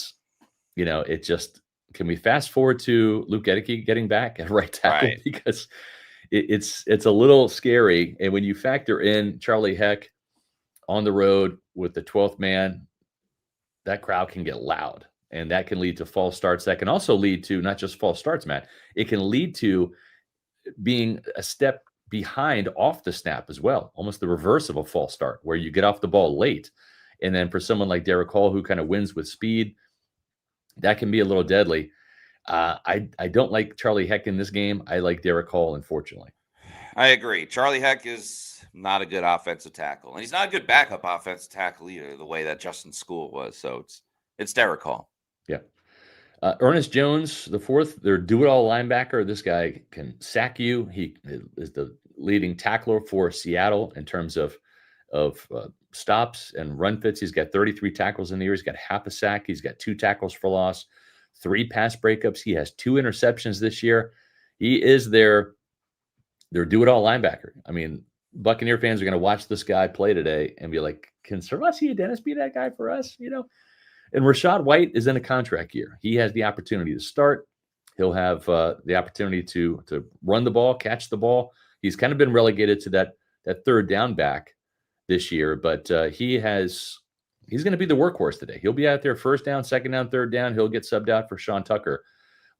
it just, can we fast forward to Luke Gedeke getting back at right tackle? Right. Because it's a little scary. And when you factor in Charlie Heck on the road with the 12th man, that crowd can get loud. And that can lead to false starts. That can also lead to not just false starts, Matt. It can lead to being a step behind off the snap as well, almost the reverse of a false start, where you get off the ball late. And then for someone like Derek Hall, who kind of wins with speed, that can be a little deadly. I don't like Charlie Heck in this game. I like Derek Hall, unfortunately. I agree. Charlie Heck is not a good offensive tackle, and he's not a good backup offensive tackle either, the way that Justin School was. So it's Derek Hall. Yeah. Ernest Jones, the fourth, their do-it-all linebacker. This guy can sack you. He is the leading tackler for Seattle in terms of stops and run fits. He's got 33 tackles in the year. He's got half a sack. He's got 2 tackles for loss, 3 pass breakups. He has 2 interceptions this year. He is their do-it-all linebacker. I mean, Buccaneer fans are going to watch this guy play today and be like, can Servasi Dennis be that guy for us? And Rachaad White is in a contract year. He has the opportunity to start. He'll have the opportunity to run the ball, catch the ball. He's kind of been relegated to that third down back this year, but he's going to be the workhorse today. He'll be out there first down, second down, third down. He'll get subbed out for Sean Tucker.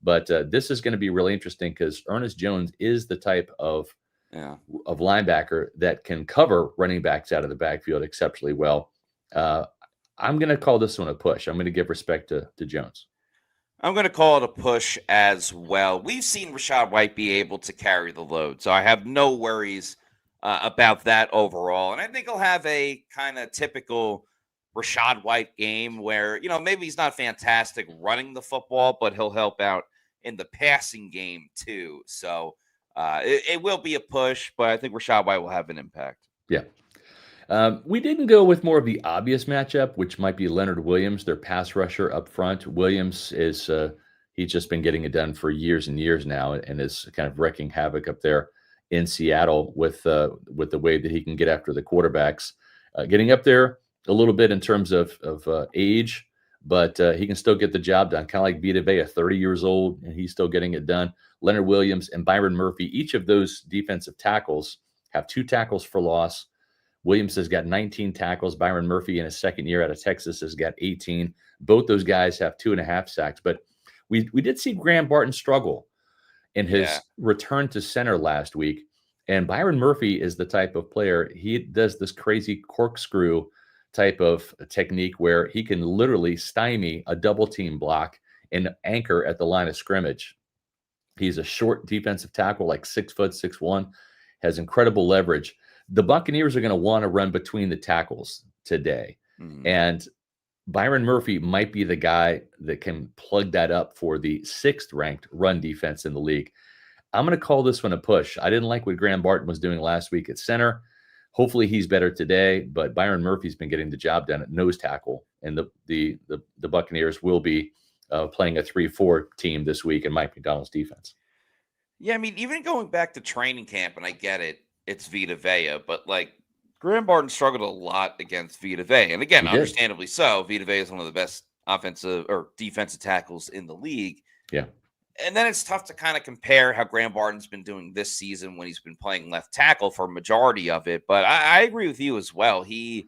But this is going to be really interesting because Ernest Jones is the type of linebacker that can cover running backs out of the backfield exceptionally well. I'm going to call this one a push. I'm going to give respect to Jones. I'm going to call it a push as well. We've seen Rachaad White be able to carry the load, so I have no worries about that overall. And I think he'll have a kind of typical Rachaad White game where, maybe he's not fantastic running the football, but he'll help out in the passing game too. So it will be a push, but I think Rachaad White will have an impact. Yeah. We didn't go with more of the obvious matchup, which might be Leonard Williams, their pass rusher up front. Williams is he's just been getting it done for years and years now, and is kind of wrecking havoc up there in Seattle with the way that he can get after the quarterbacks, getting up there a little bit in terms of age, but he can still get the job done. Kind of like Vita Vea, 30 years old, and he's still getting it done. Leonard Williams and Byron Murphy, each of those defensive tackles have 2 tackles for loss. Williams has got 19 tackles. Byron Murphy in his second year out of Texas has got 18. Both those guys have 2.5 sacks. But we did see Graham Barton struggle in his return to center last week. And Byron Murphy is the type of player, he does this crazy corkscrew type of technique where he can literally stymie a double team block and anchor at the line of scrimmage. He's a short defensive tackle, like 6', 6'1", has incredible leverage. The Buccaneers are going to want to run between the tackles today. Mm-hmm. And Byron Murphy might be the guy that can plug that up for the 6th ranked run defense in the league. I'm going to call this one a push. I didn't like what Graham Barton was doing last week at center. Hopefully he's better today, but Byron Murphy's been getting the job done at nose tackle, and the Buccaneers will be playing a 3-4 team this week in Mike McDonald's defense. Yeah, I mean, even going back to training camp, and I get it, it's Vita Vea, but like Graham Barton struggled a lot against Vita Vea. And again, understandably so. Vita Vea is one of the best offensive or defensive tackles in the league. Yeah. And then it's tough to kind of compare how Graham Barton's been doing this season when he's been playing left tackle for a majority of it. But I agree with you as well. I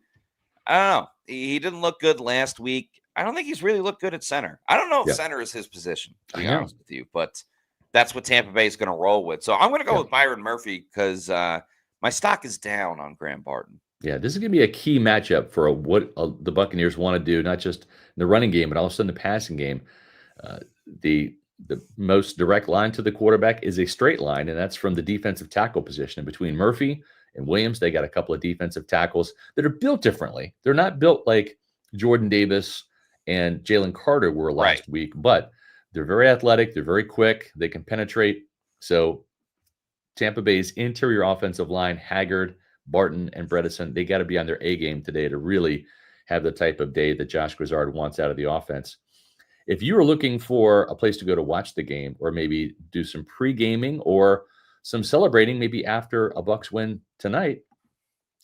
don't know. He didn't look good last week. I don't think he's really looked good at center. I don't know if center is his position, to be honest with you, but that's what Tampa Bay is going to roll with. So I'm going to go with Byron Murphy because my stock is down on Graham Barton. Yeah, this is going to be a key matchup for what the Buccaneers want to do, not just in the running game, but also in the passing game. The most direct line to the quarterback is a straight line, and that's from the defensive tackle position. And between Murphy and Williams, they got a couple of defensive tackles that are built differently. They're not built like Jordan Davis and Jalen Carter were last week, but they're very athletic. They're very quick. They can penetrate. So Tampa Bay's interior offensive line, Haggard, Barton, and Bredesen, they got to be on their A game today to really have the type of day that Josh Grizzard wants out of the offense. If you are looking for a place to go to watch the game, or maybe do some pre-gaming or some celebrating, maybe after a Bucs win tonight,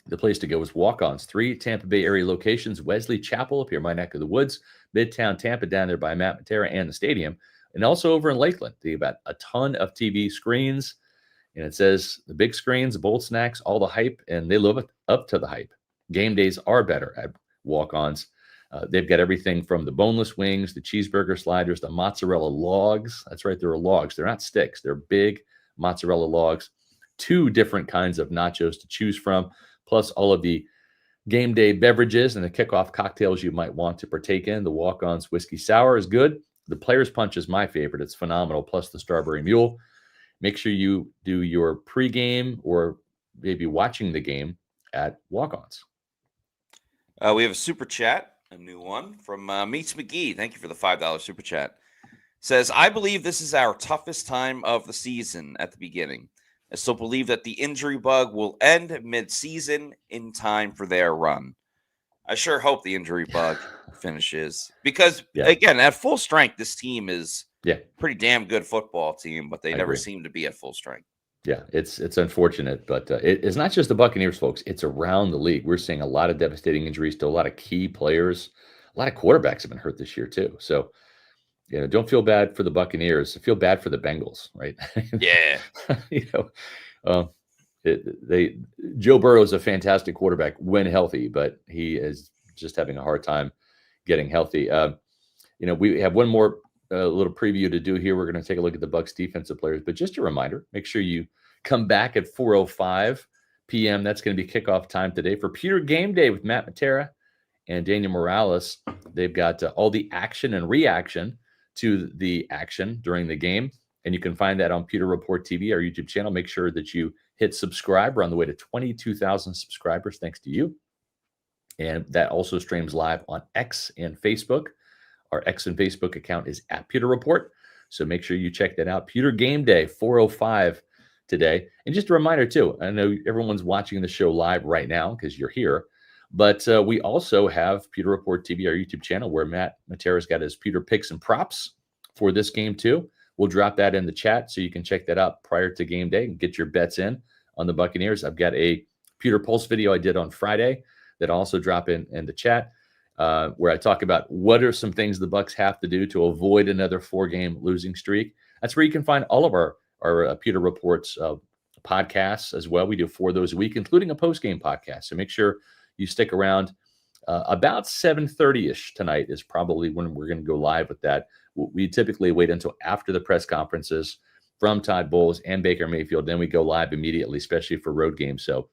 the place to go is Walk-Ons. 3 Tampa Bay area locations: Wesley Chapel up here in my neck of the woods, Midtown Tampa down there by Matt Matera and the stadium, and also over in Lakeland. They got a ton of TV screens, and it says the big screens, bold snacks, all the hype, and they live up to the hype. Game days are better at Walk-Ons. They've got everything from the boneless wings, the cheeseburger sliders, the mozzarella logs. That's right, there are logs. They're not sticks. They're big mozzarella logs. 2 different kinds of nachos to choose from, plus all of the game day beverages and the kickoff cocktails you might want to partake in. The Walk-Ons Whiskey Sour is good. The Player's Punch is my favorite. It's phenomenal, plus the Strawberry Mule. Make sure you do your pregame or maybe watching the game at Walk-Ons. We have a super chat. A new one from Meets McGee. Thank you for the $5 super chat. Says, I believe this is our toughest time of the season at the beginning. I still believe that the injury bug will end mid-season in time for their run. I sure hope the injury bug finishes because, again, at full strength, this team is pretty damn good football team, but they never seem to be at full strength. Yeah, it's unfortunate, but it's not just the Buccaneers, folks. It's around the league. We're seeing a lot of devastating injuries to a lot of key players. A lot of quarterbacks have been hurt this year too. So, don't feel bad for the Buccaneers. Feel bad for the Bengals, right? Yeah. you know, uh, they Joe Burrow is a fantastic quarterback when healthy, but he is just having a hard time getting healthy. We have one more little preview to do here. We're going to take a look at the Bucs defensive players, but just a reminder, make sure you come back at 4:05 p.m. That's going to be kickoff time today for Pewter Game Day with Matt Matera and Daniel Morales. They've got all the action and reaction to the action during the game, and you can find that on Pewter Report TV, our YouTube channel. Make sure that you hit subscribe. We're on the way to 22,000 subscribers, thanks to you. And that also streams live on X and Facebook. Our X and Facebook account is at Pewter Report. So make sure you check that out. Pewter Game Day, 4:05 today. And just a reminder, too, I know everyone's watching the show live right now because you're here. But we also have Pewter Report TV, our YouTube channel, where Matt Matera's got his Pewter picks and props for this game, too. We'll drop that in the chat so you can check that out prior to game day and get your bets in on the Buccaneers. I've got a Pewter Pulse video I did on Friday that I'll also drop in the chat. Where I talk about what are some things the Bucs have to do to avoid another 4-game losing streak. That's where you can find all of our Pewter Reports podcasts as well. We do 4 of those a week, including a post-game podcast. So make sure you stick around. About 7:30-ish tonight is probably when we're going to go live with that. We typically wait until after the press conferences from Todd Bowles and Baker Mayfield. Then we go live immediately, especially for road games. So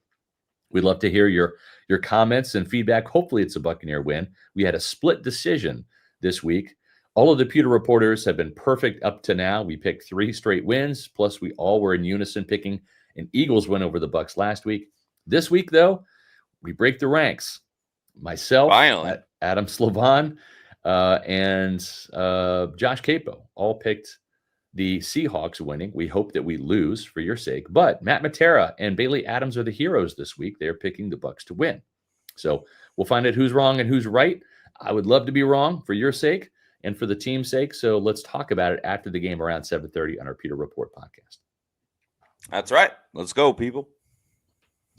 we'd love to hear your comments and feedback. Hopefully it's a Buccaneer win. We had a split decision this week. All of the Pewter reporters have been perfect up to now. We picked 3 straight wins, plus we all were in unison picking an Eagles win over the Bucs last week. This week, though, we break the ranks. Myself, Adam Slovan, and Josh Capo all picked the Seahawks winning. We hope that we lose for your sake. But Matt Matera and Bailey Adams are the heroes this week. They're picking the Bucs to win. So we'll find out who's wrong and who's right. I would love to be wrong for your sake and for the team's sake. So let's talk about it after the game around 7:30 on our Pewter Report podcast. That's right. Let's go, people.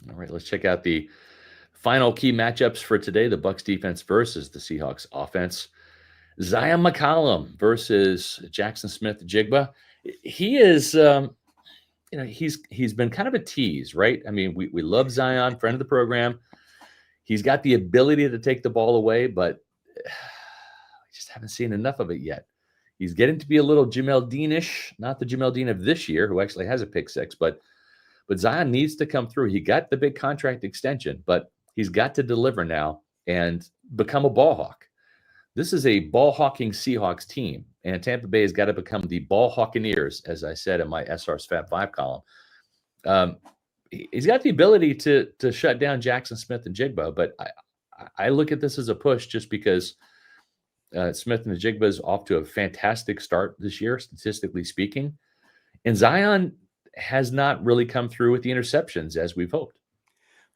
All right, let's check out the final key matchups for today. The Bucs defense versus the Seahawks offense. Zion McCollum versus Jackson Smith-Njigba. He is, he's been kind of a tease, right? I mean, we love Zion, friend of the program. He's got the ability to take the ball away, but we just haven't seen enough of it yet. He's getting to be a little Jamel Dean-ish, not the Jamel Dean of this year, who actually has a pick 6, but Zion needs to come through. He got the big contract extension, but he's got to deliver now and become a ball hawk. This is a ball hawking Seahawks team, and Tampa Bay has got to become the ball Hawkeneers, as I said in my SR's Fab 5 column. He's got the ability to shut down Jackson Smith-Njigba, but I look at this as a push just because Smith-Njigba is off to a fantastic start this year, statistically speaking, and Zion has not really come through with the interceptions as we've hoped.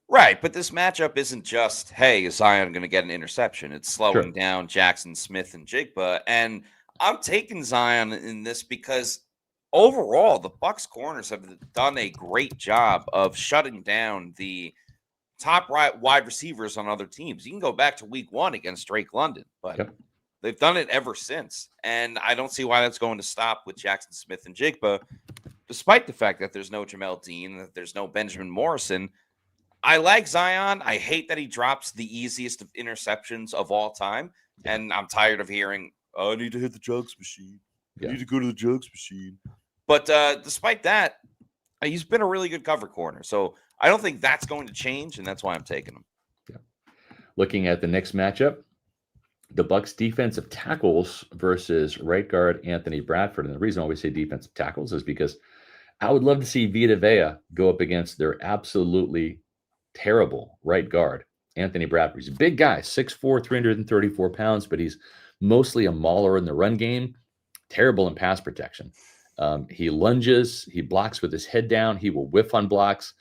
Right, but this matchup isn't just, hey, is Zion going to get an interception? It's slowing down Jackson Smith-Njigba, and I'm taking Zion in this because overall, the Bucs corners have done a great job of shutting down the top wide receivers on other teams. You can go back to week 1 against Drake London, but they've done it ever since, and I don't see why that's going to stop with Jackson Smith-Njigba, despite the fact that there's no Jamel Dean, that there's no Benjamin Morrison. I like Zion. I hate that he drops the easiest of interceptions of all time. And I'm tired of hearing, oh, I need to hit the jugs machine. I need to go to the jugs machine. But despite that, he's been a really good cover corner. So I don't think that's going to change, and that's why I'm taking him. Yeah. Looking at the next matchup, the Bucs defensive tackles versus right guard Anthony Bradford. And the reason I always say defensive tackles is because I would love to see Vita Vea go up against their absolutely terrible right guard, Anthony Bradford. He's a big guy, 6'4", 334 pounds, but he's mostly a mauler in the run game, terrible in pass protection. He lunges, he blocks with his head down, he will whiff on blocks,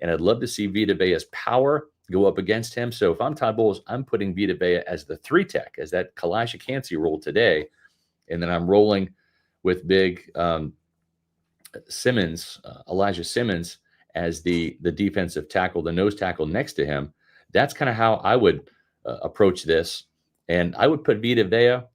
and I'd love to see Vita Vea's power go up against him. So if I'm Todd Bowles, I'm putting Vita Vea as the 3-tech, as that Kalijah Kancey role today, and then I'm rolling with big Elijah Simmons, as the defensive tackle, the nose tackle next to him. That's kind of how I would approach this. And I would put Vita Vea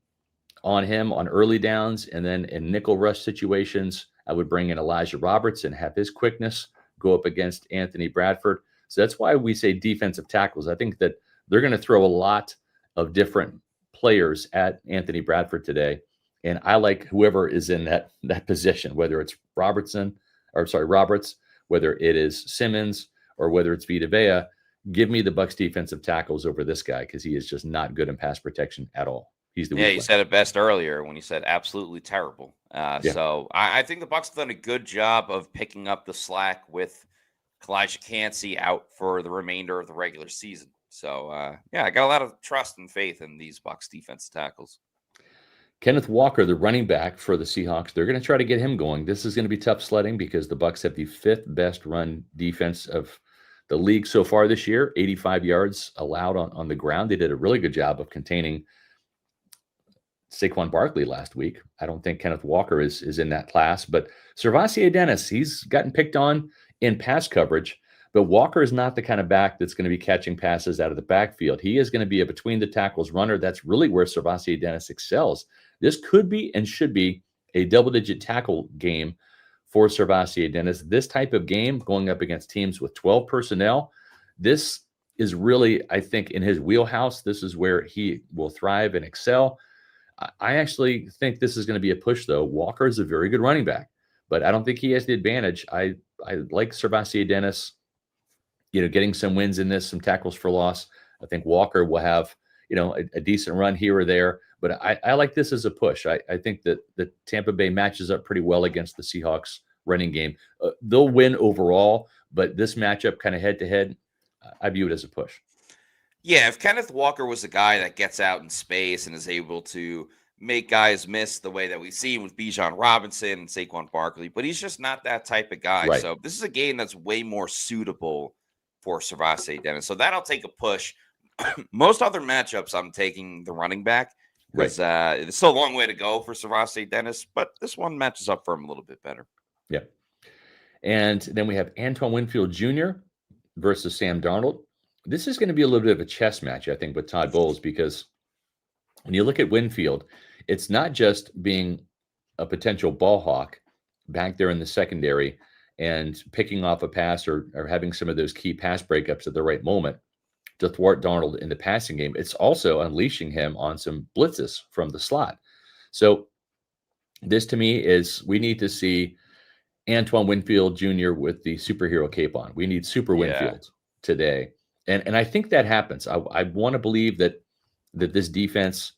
on him on early downs. And then in nickel rush situations, I would bring in Elijah Roberts and have his quickness go up against Anthony Bradford. So that's why we say defensive tackles. I think that they're going to throw a lot of different players at Anthony Bradford today. And I like whoever is in that position, whether it's Roberts, whether it is Simmons, or whether it's Vita Vea. Give me the Bucs defensive tackles over this guy, because he is just not good in pass protection at all. He's the you said it best earlier when you said absolutely terrible. So I think the Bucs have done a good job of picking up the slack with Kalijah Cansey out for the remainder of the regular season. So I got a lot of trust and faith in these Bucs defensive tackles. Kenneth Walker, the running back for the Seahawks, they're going to try to get him going. This is going to be tough sledding because the Bucs have the 5th best run defense of the league so far this year, 85 yards allowed on the ground. They did a really good job of containing Saquon Barkley last week. I don't think Kenneth Walker is in that class, but Servassier Dennis, he's gotten picked on in pass coverage, but Walker is not the kind of back that's going to be catching passes out of the backfield. He is going to be a between the tackles runner. That's really where Servassier Dennis excels. This could be and should be a double-digit tackle game for Servassier Dennis. This type of game, going up against teams with 12 personnel, this is really, I think, in his wheelhouse. This is where he will thrive and excel. I actually think this is going to be a push, though. Walker is a very good running back, but I don't think he has the advantage. I like Servassier Dennis, getting some wins in this, some tackles for loss. I think Walker will have, a decent run here or there. But I like this as a push. I think that the Tampa Bay matches up pretty well against the Seahawks running game. They'll win overall, but this matchup kind of head-to-head, I view it as a push. Yeah, if Kenneth Walker was a guy that gets out in space and is able to make guys miss the way that we've seen with Bijan Robinson and Saquon Barkley, but he's just not that type of guy. Right. So this is a game that's way more suitable for Servassier Dennis. So that'll take a push. Most other matchups, I'm taking the running back. Because it's still a long way to go for Servassier Dennis, but this one matches up for him a little bit better. Yeah. And then we have Antoine Winfield Jr. versus Sam Darnold. This is going to be a little bit of a chess match, I think, with Todd Bowles, because when you look at Winfield, it's not just being a potential ball hawk back there in the secondary and picking off a pass or having some of those key pass breakups at the right moment to thwart Darnold in the passing game. It's also unleashing him on some blitzes from the slot. So this to me is, we need to see Antoine Winfield Jr. with the superhero cape on. We need Super Winfield today. And I think that happens. I want to believe that this defense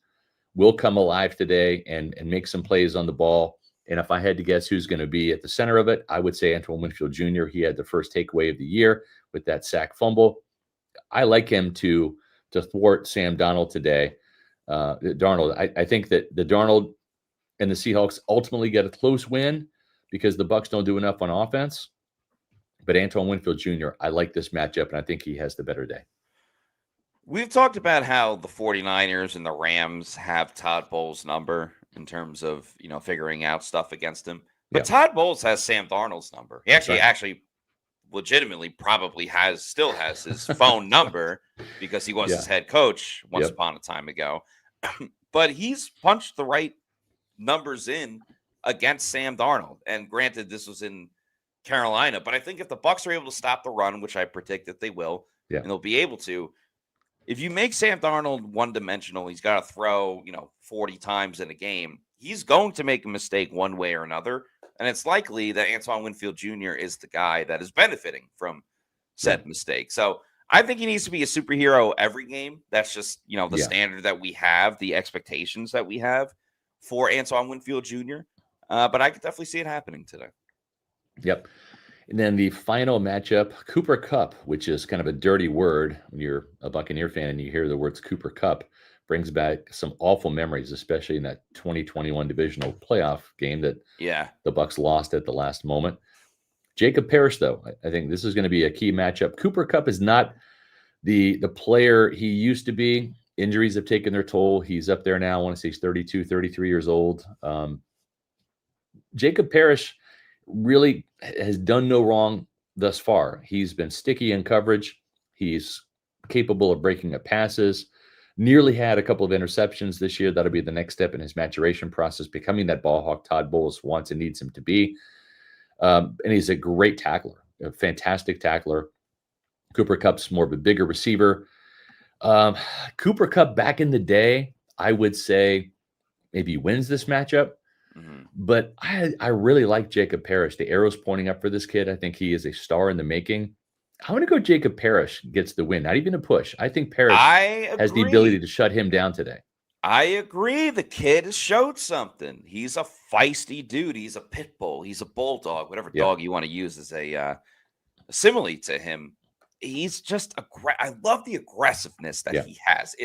will come alive today and make some plays on the ball. And if I had to guess who's going to be at the center of it, I would say Antoine Winfield Jr. He had the first takeaway of the year with that sack fumble. I like him to thwart Sam Darnold today. I think that the Darnold and the Seahawks ultimately get a close win because the Bucs don't do enough on offense. But Antoine Winfield Jr., I like this matchup, and I think he has the better day. We've talked about how the 49ers and the Rams have Todd Bowles' number in terms of, figuring out stuff against him. But Todd Bowles has Sam Darnold's number. He actually legitimately probably still has his phone number because he was his head coach once upon a time ago. But he's punched the right numbers in against Sam Darnold. And granted, this was in Carolina, but I think if the Bucs are able to stop the run, which I predict that they will, and they'll be able to, if you make Sam Darnold one-dimensional, he's got to throw, 40 times in a game, he's going to make a mistake one way or another. And it's likely that Antoine Winfield Jr. is the guy that is benefiting from said mistake. So I think he needs to be a superhero every game. That's just, the standard that we have, the expectations that we have for Antoine Winfield Jr. But I could definitely see it happening today. Yep. And then the final matchup, Cooper Kupp, which is kind of a dirty word when you're a Buccaneer fan and you hear the words Cooper Kupp, brings back some awful memories, especially in that 2021 divisional playoff game that the Bucs lost at the last moment. Jacob Parrish, though, I think this is going to be a key matchup. Cooper Kupp is not the player he used to be. Injuries have taken their toll. He's up there now. I want to say he's 32, 33 years old. Jacob Parrish, really has done no wrong thus far. He's been sticky in coverage. He's capable of breaking up passes. Nearly had a couple of interceptions this year. That'll be the next step in his maturation process, becoming that ball hawk Todd Bowles wants and needs him to be. And he's a great tackler, a fantastic tackler. Cooper Kupp's more of a bigger receiver. Cooper Kupp back in the day, I would say maybe wins this matchup. But I really like Jacob Parrish. The arrow's pointing up for this kid. I think he is a star in the making. I'm going to go Jacob Parrish gets the win, not even a push. I think Parrish has the ability to shut him down today. I agree. The kid has showed something. He's a feisty dude. He's a pit bull. He's a bulldog, whatever dog you want to use as a simile to him. He's just I love the aggressiveness that he has.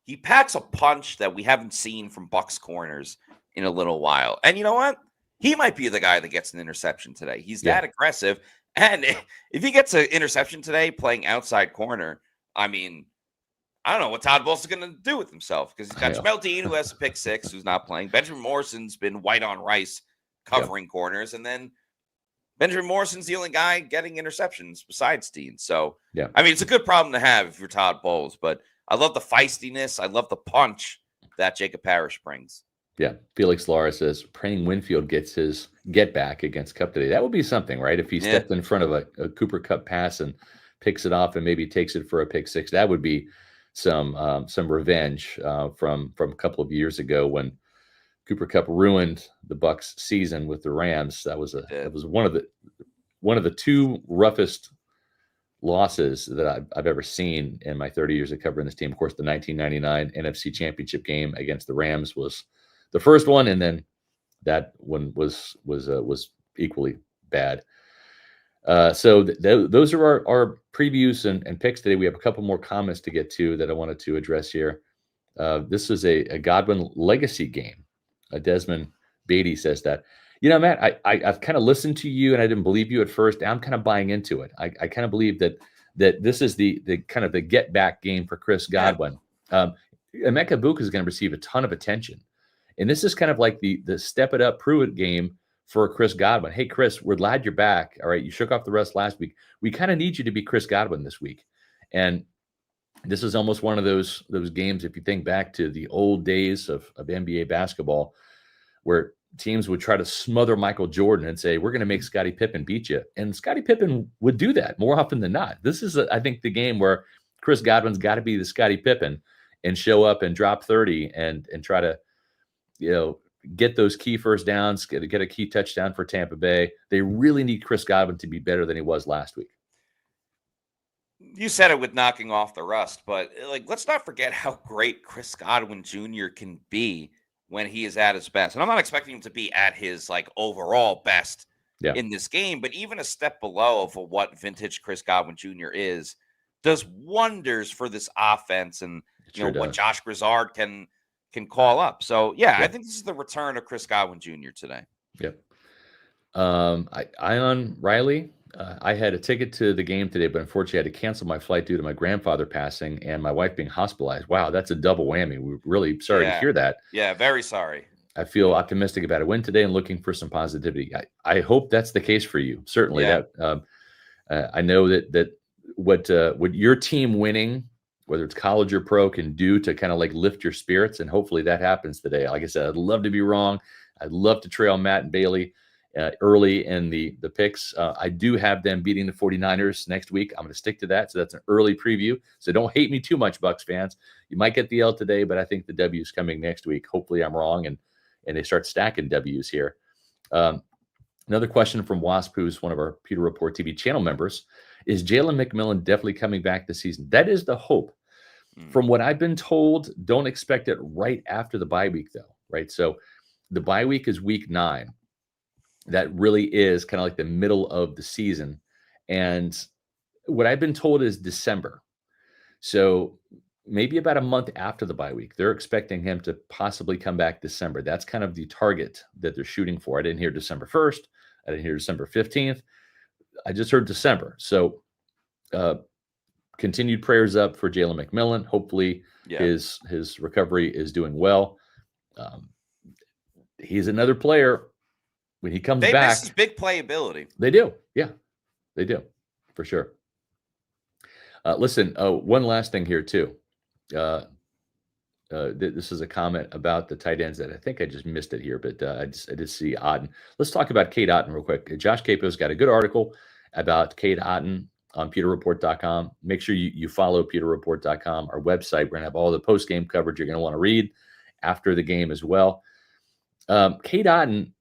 He packs a punch that we haven't seen from Bucs corners in a little while. And you know what? He might be the guy that gets an interception today. He's that aggressive. And if he gets an interception today playing outside corner, I mean, I don't know what Todd Bowles is going to do with himself, because he's got Jamel Dean, who has a pick 6, who's not playing. Benjamin Morrison's been white on rice covering corners. And then Benjamin Morrison's the only guy getting interceptions besides Dean. So, I mean, it's a good problem to have if you're Todd Bowles, but I love the feistiness. I love the punch that Jacob Parrish brings. Yeah. Felix Lara says praying Winfield gets his get back against Kupp today. That would be something, right? If he stepped in front of a Cooper Kupp pass and picks it off and maybe takes it for a pick 6, that would be some revenge from a couple of years ago when Cooper Kupp ruined the Bucs season with the Rams. That was one of the 2 roughest losses that I've ever seen in my 30 years of covering this team. Of course, the 1999 NFC Championship game against the Rams was the first one, and then that one was equally bad. So those are our previews and picks today. We have a couple more comments to get to that I wanted to address here. This is a Godwin legacy game. Desmond Beatty says that. You know, Matt, I've kind of listened to you, and I didn't believe you at first. I'm kind of buying into it. I kind of believe that this is the kind of the get back game for Chris Godwin. Emeka Egbuka is going to receive a ton of attention. And this is kind of like the step it up, prove it game for Chris Godwin. Hey, Chris, we're glad you're back. All right, you shook off the rust last week. We kind of need you to be Chris Godwin this week. And this is almost one of those games, if you think back to the old days of NBA basketball, where teams would try to smother Michael Jordan and say, we're going to make Scottie Pippen beat you. And Scottie Pippen would do that more often than not. This is, I think, the game where Chris Godwin's got to be the Scottie Pippen and show up and drop 30 and try to, get those key first downs, get a key touchdown for Tampa Bay. They really need Chris Godwin to be better than he was last week. You said it with knocking off the rust, but let's not forget how great Chris Godwin Jr. can be when he is at his best. And I'm not expecting him to be at his overall best in this game, but even a step below of what vintage Chris Godwin Jr. does wonders for this offense and what Josh Grizzard can call up. So I think this is the return of Chris Godwin Jr. today. Yep. Ion Riley, I had a ticket to the game today, but unfortunately I had to cancel my flight due to my grandfather passing and my wife being hospitalized. Wow, that's a double whammy. We're really sorry to hear that. Yeah, very sorry. I feel optimistic about a win today and looking for some positivity. I hope that's the case for you. Certainly, I know that what your team winning, whether it's college or pro, can do to kind of lift your spirits, and hopefully that happens today. Like I said, I'd love to be wrong. I'd love to trail Matt and Bailey early in the picks. I do have them beating the 49ers next week. I'm going to stick to that. So that's an early preview. So don't hate me too much, Bucs fans. You might get the L today, but I think the W is coming next week. Hopefully I'm wrong and they start stacking W's here. Another question from Wasp, who's one of our Pewter Report TV channel members. Is Jalen McMillan definitely coming back this season? That is the hope. From what I've been told, don't expect it right after the bye week, though, right? So the bye week is week 9. That really is kind of like the middle of the season. And what I've been told is December. So maybe about a month after the bye week, they're expecting him to possibly come back December. That's kind of the target that they're shooting for. I didn't hear December 1st. I didn't hear December 15th. I just heard December. So continued prayers up for Jalen McMillan. Hopefully his recovery is doing well. He's another player. when he comes They back, miss his big playability. they do. Yeah, they do for sure. Listen, one last thing here too. This is a comment about the tight ends that I think I just missed it here, but I did see Otten. Let's talk about Cade Otten real quick. Josh Capo's got a good article about Cade Otten on pewterreport.com. Make sure you follow pewterreport.com, our website. We're going to have all the post-game coverage you're going to want to read after the game as well. Cade Otten,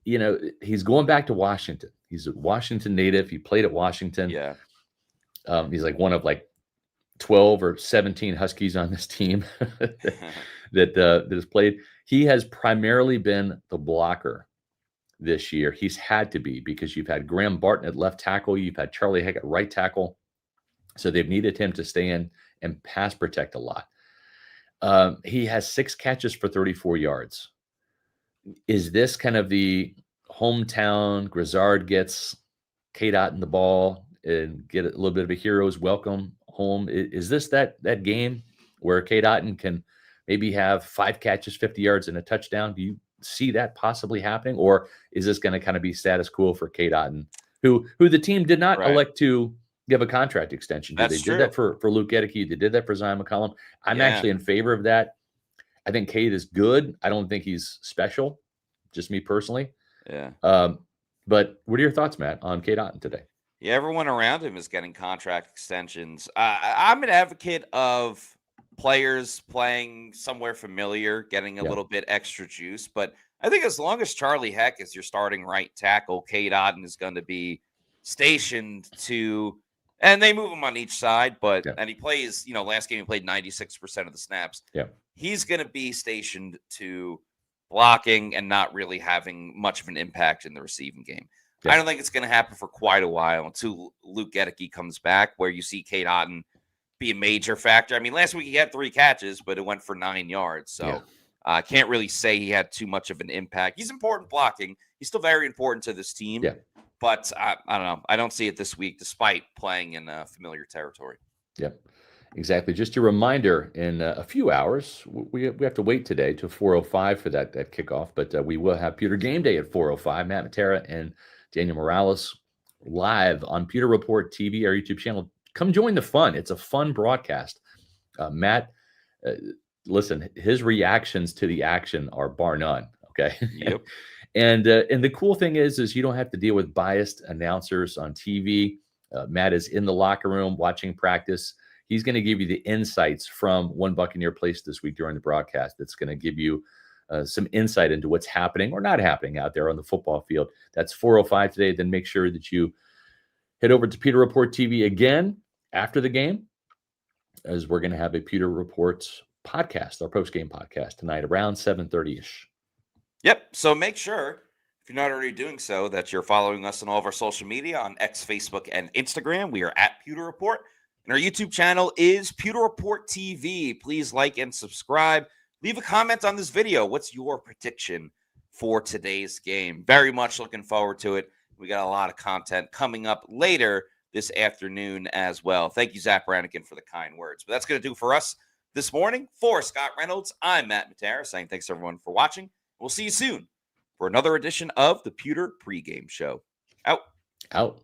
he's going back to Washington. He's a Washington native. He played at Washington. Yeah. He's like one of 12 or 17 Huskies on this team that has played. He has primarily been the blocker this year. He's had to be, because you've had Graham Barton at left tackle. You've had Charlie Heck at right tackle. So they've needed him to stay in and pass protect a lot. He has 6 catches for 34 yards. Is this kind of the hometown Grizzard gets Cade Otten the ball and get a little bit of a hero's welcome home? Is this that game where Cade Otten can maybe have 5 catches, 50 yards, and a touchdown? Do you see that possibly happening, or is this going to kind of be status quo for Cade Otten, who the team did not elect to give a contract extension to? They did that for Luke Gedeke. They did that for Zion McCollum. I'm actually in favor of that. I think Cade is good. I don't think he's special, just me personally. Yeah. But what are your thoughts, Matt, on Cade Otten today? Yeah, everyone around him is getting contract extensions. I'm an advocate of players playing somewhere familiar, getting a little bit extra juice. But I think as long as Charlie Heck is your starting right tackle, Cade Otten is going to be stationed to, and they move him on each side, and he plays, last game he played 96% of the snaps. Yeah. He's going to be stationed to blocking and not really having much of an impact in the receiving game. Yeah. I don't think it's going to happen for quite a while until Luke Gedeke comes back, where you see Cade Otten be a major factor. I mean, last week he had 3 catches, but it went for 9 yards. So I can't really say he had too much of an impact. He's important blocking. He's still very important to this team. Yeah. But I don't know. I don't see it this week, despite playing in familiar territory. Yep. Exactly. Just a reminder, in a few hours, we have to wait today to 4:05 for that kickoff, but we will have Pewter Game Day at 4:05. Matt Matera and Daniel Morales live on Pewter Report TV, our YouTube channel. Come join the fun. It's a fun broadcast. Matt, listen, his reactions to the action are bar none. Okay. Yep. And the cool thing is you don't have to deal with biased announcers on TV. Matt is in the locker room watching practice. He's going to give you the insights from one Buccaneer place this week during the broadcast. That's going to give you some insight into what's happening or not happening out there on the football field. That's 4:05 today. Then make sure that you head over to Pewter Report TV again after the game, as we're going to have a Pewter Report podcast, our post-game podcast tonight around 7:30-ish. Yep. So make sure, if you're not already doing so, that you're following us on all of our social media on X, Facebook, and Instagram. We are at Pewter Report. And our YouTube channel is Pewter Report TV. Please like and subscribe. Leave a comment on this video. What's your prediction for today's game? Very much looking forward to it. We got a lot of content coming up later this afternoon as well. Thank you, Zach Brannigan, for the kind words. But that's going to do for us this morning. For Scott Reynolds, I'm Matt Matera, saying thanks, everyone, for watching. We'll see you soon for another edition of the Pewter Pregame Show. Out.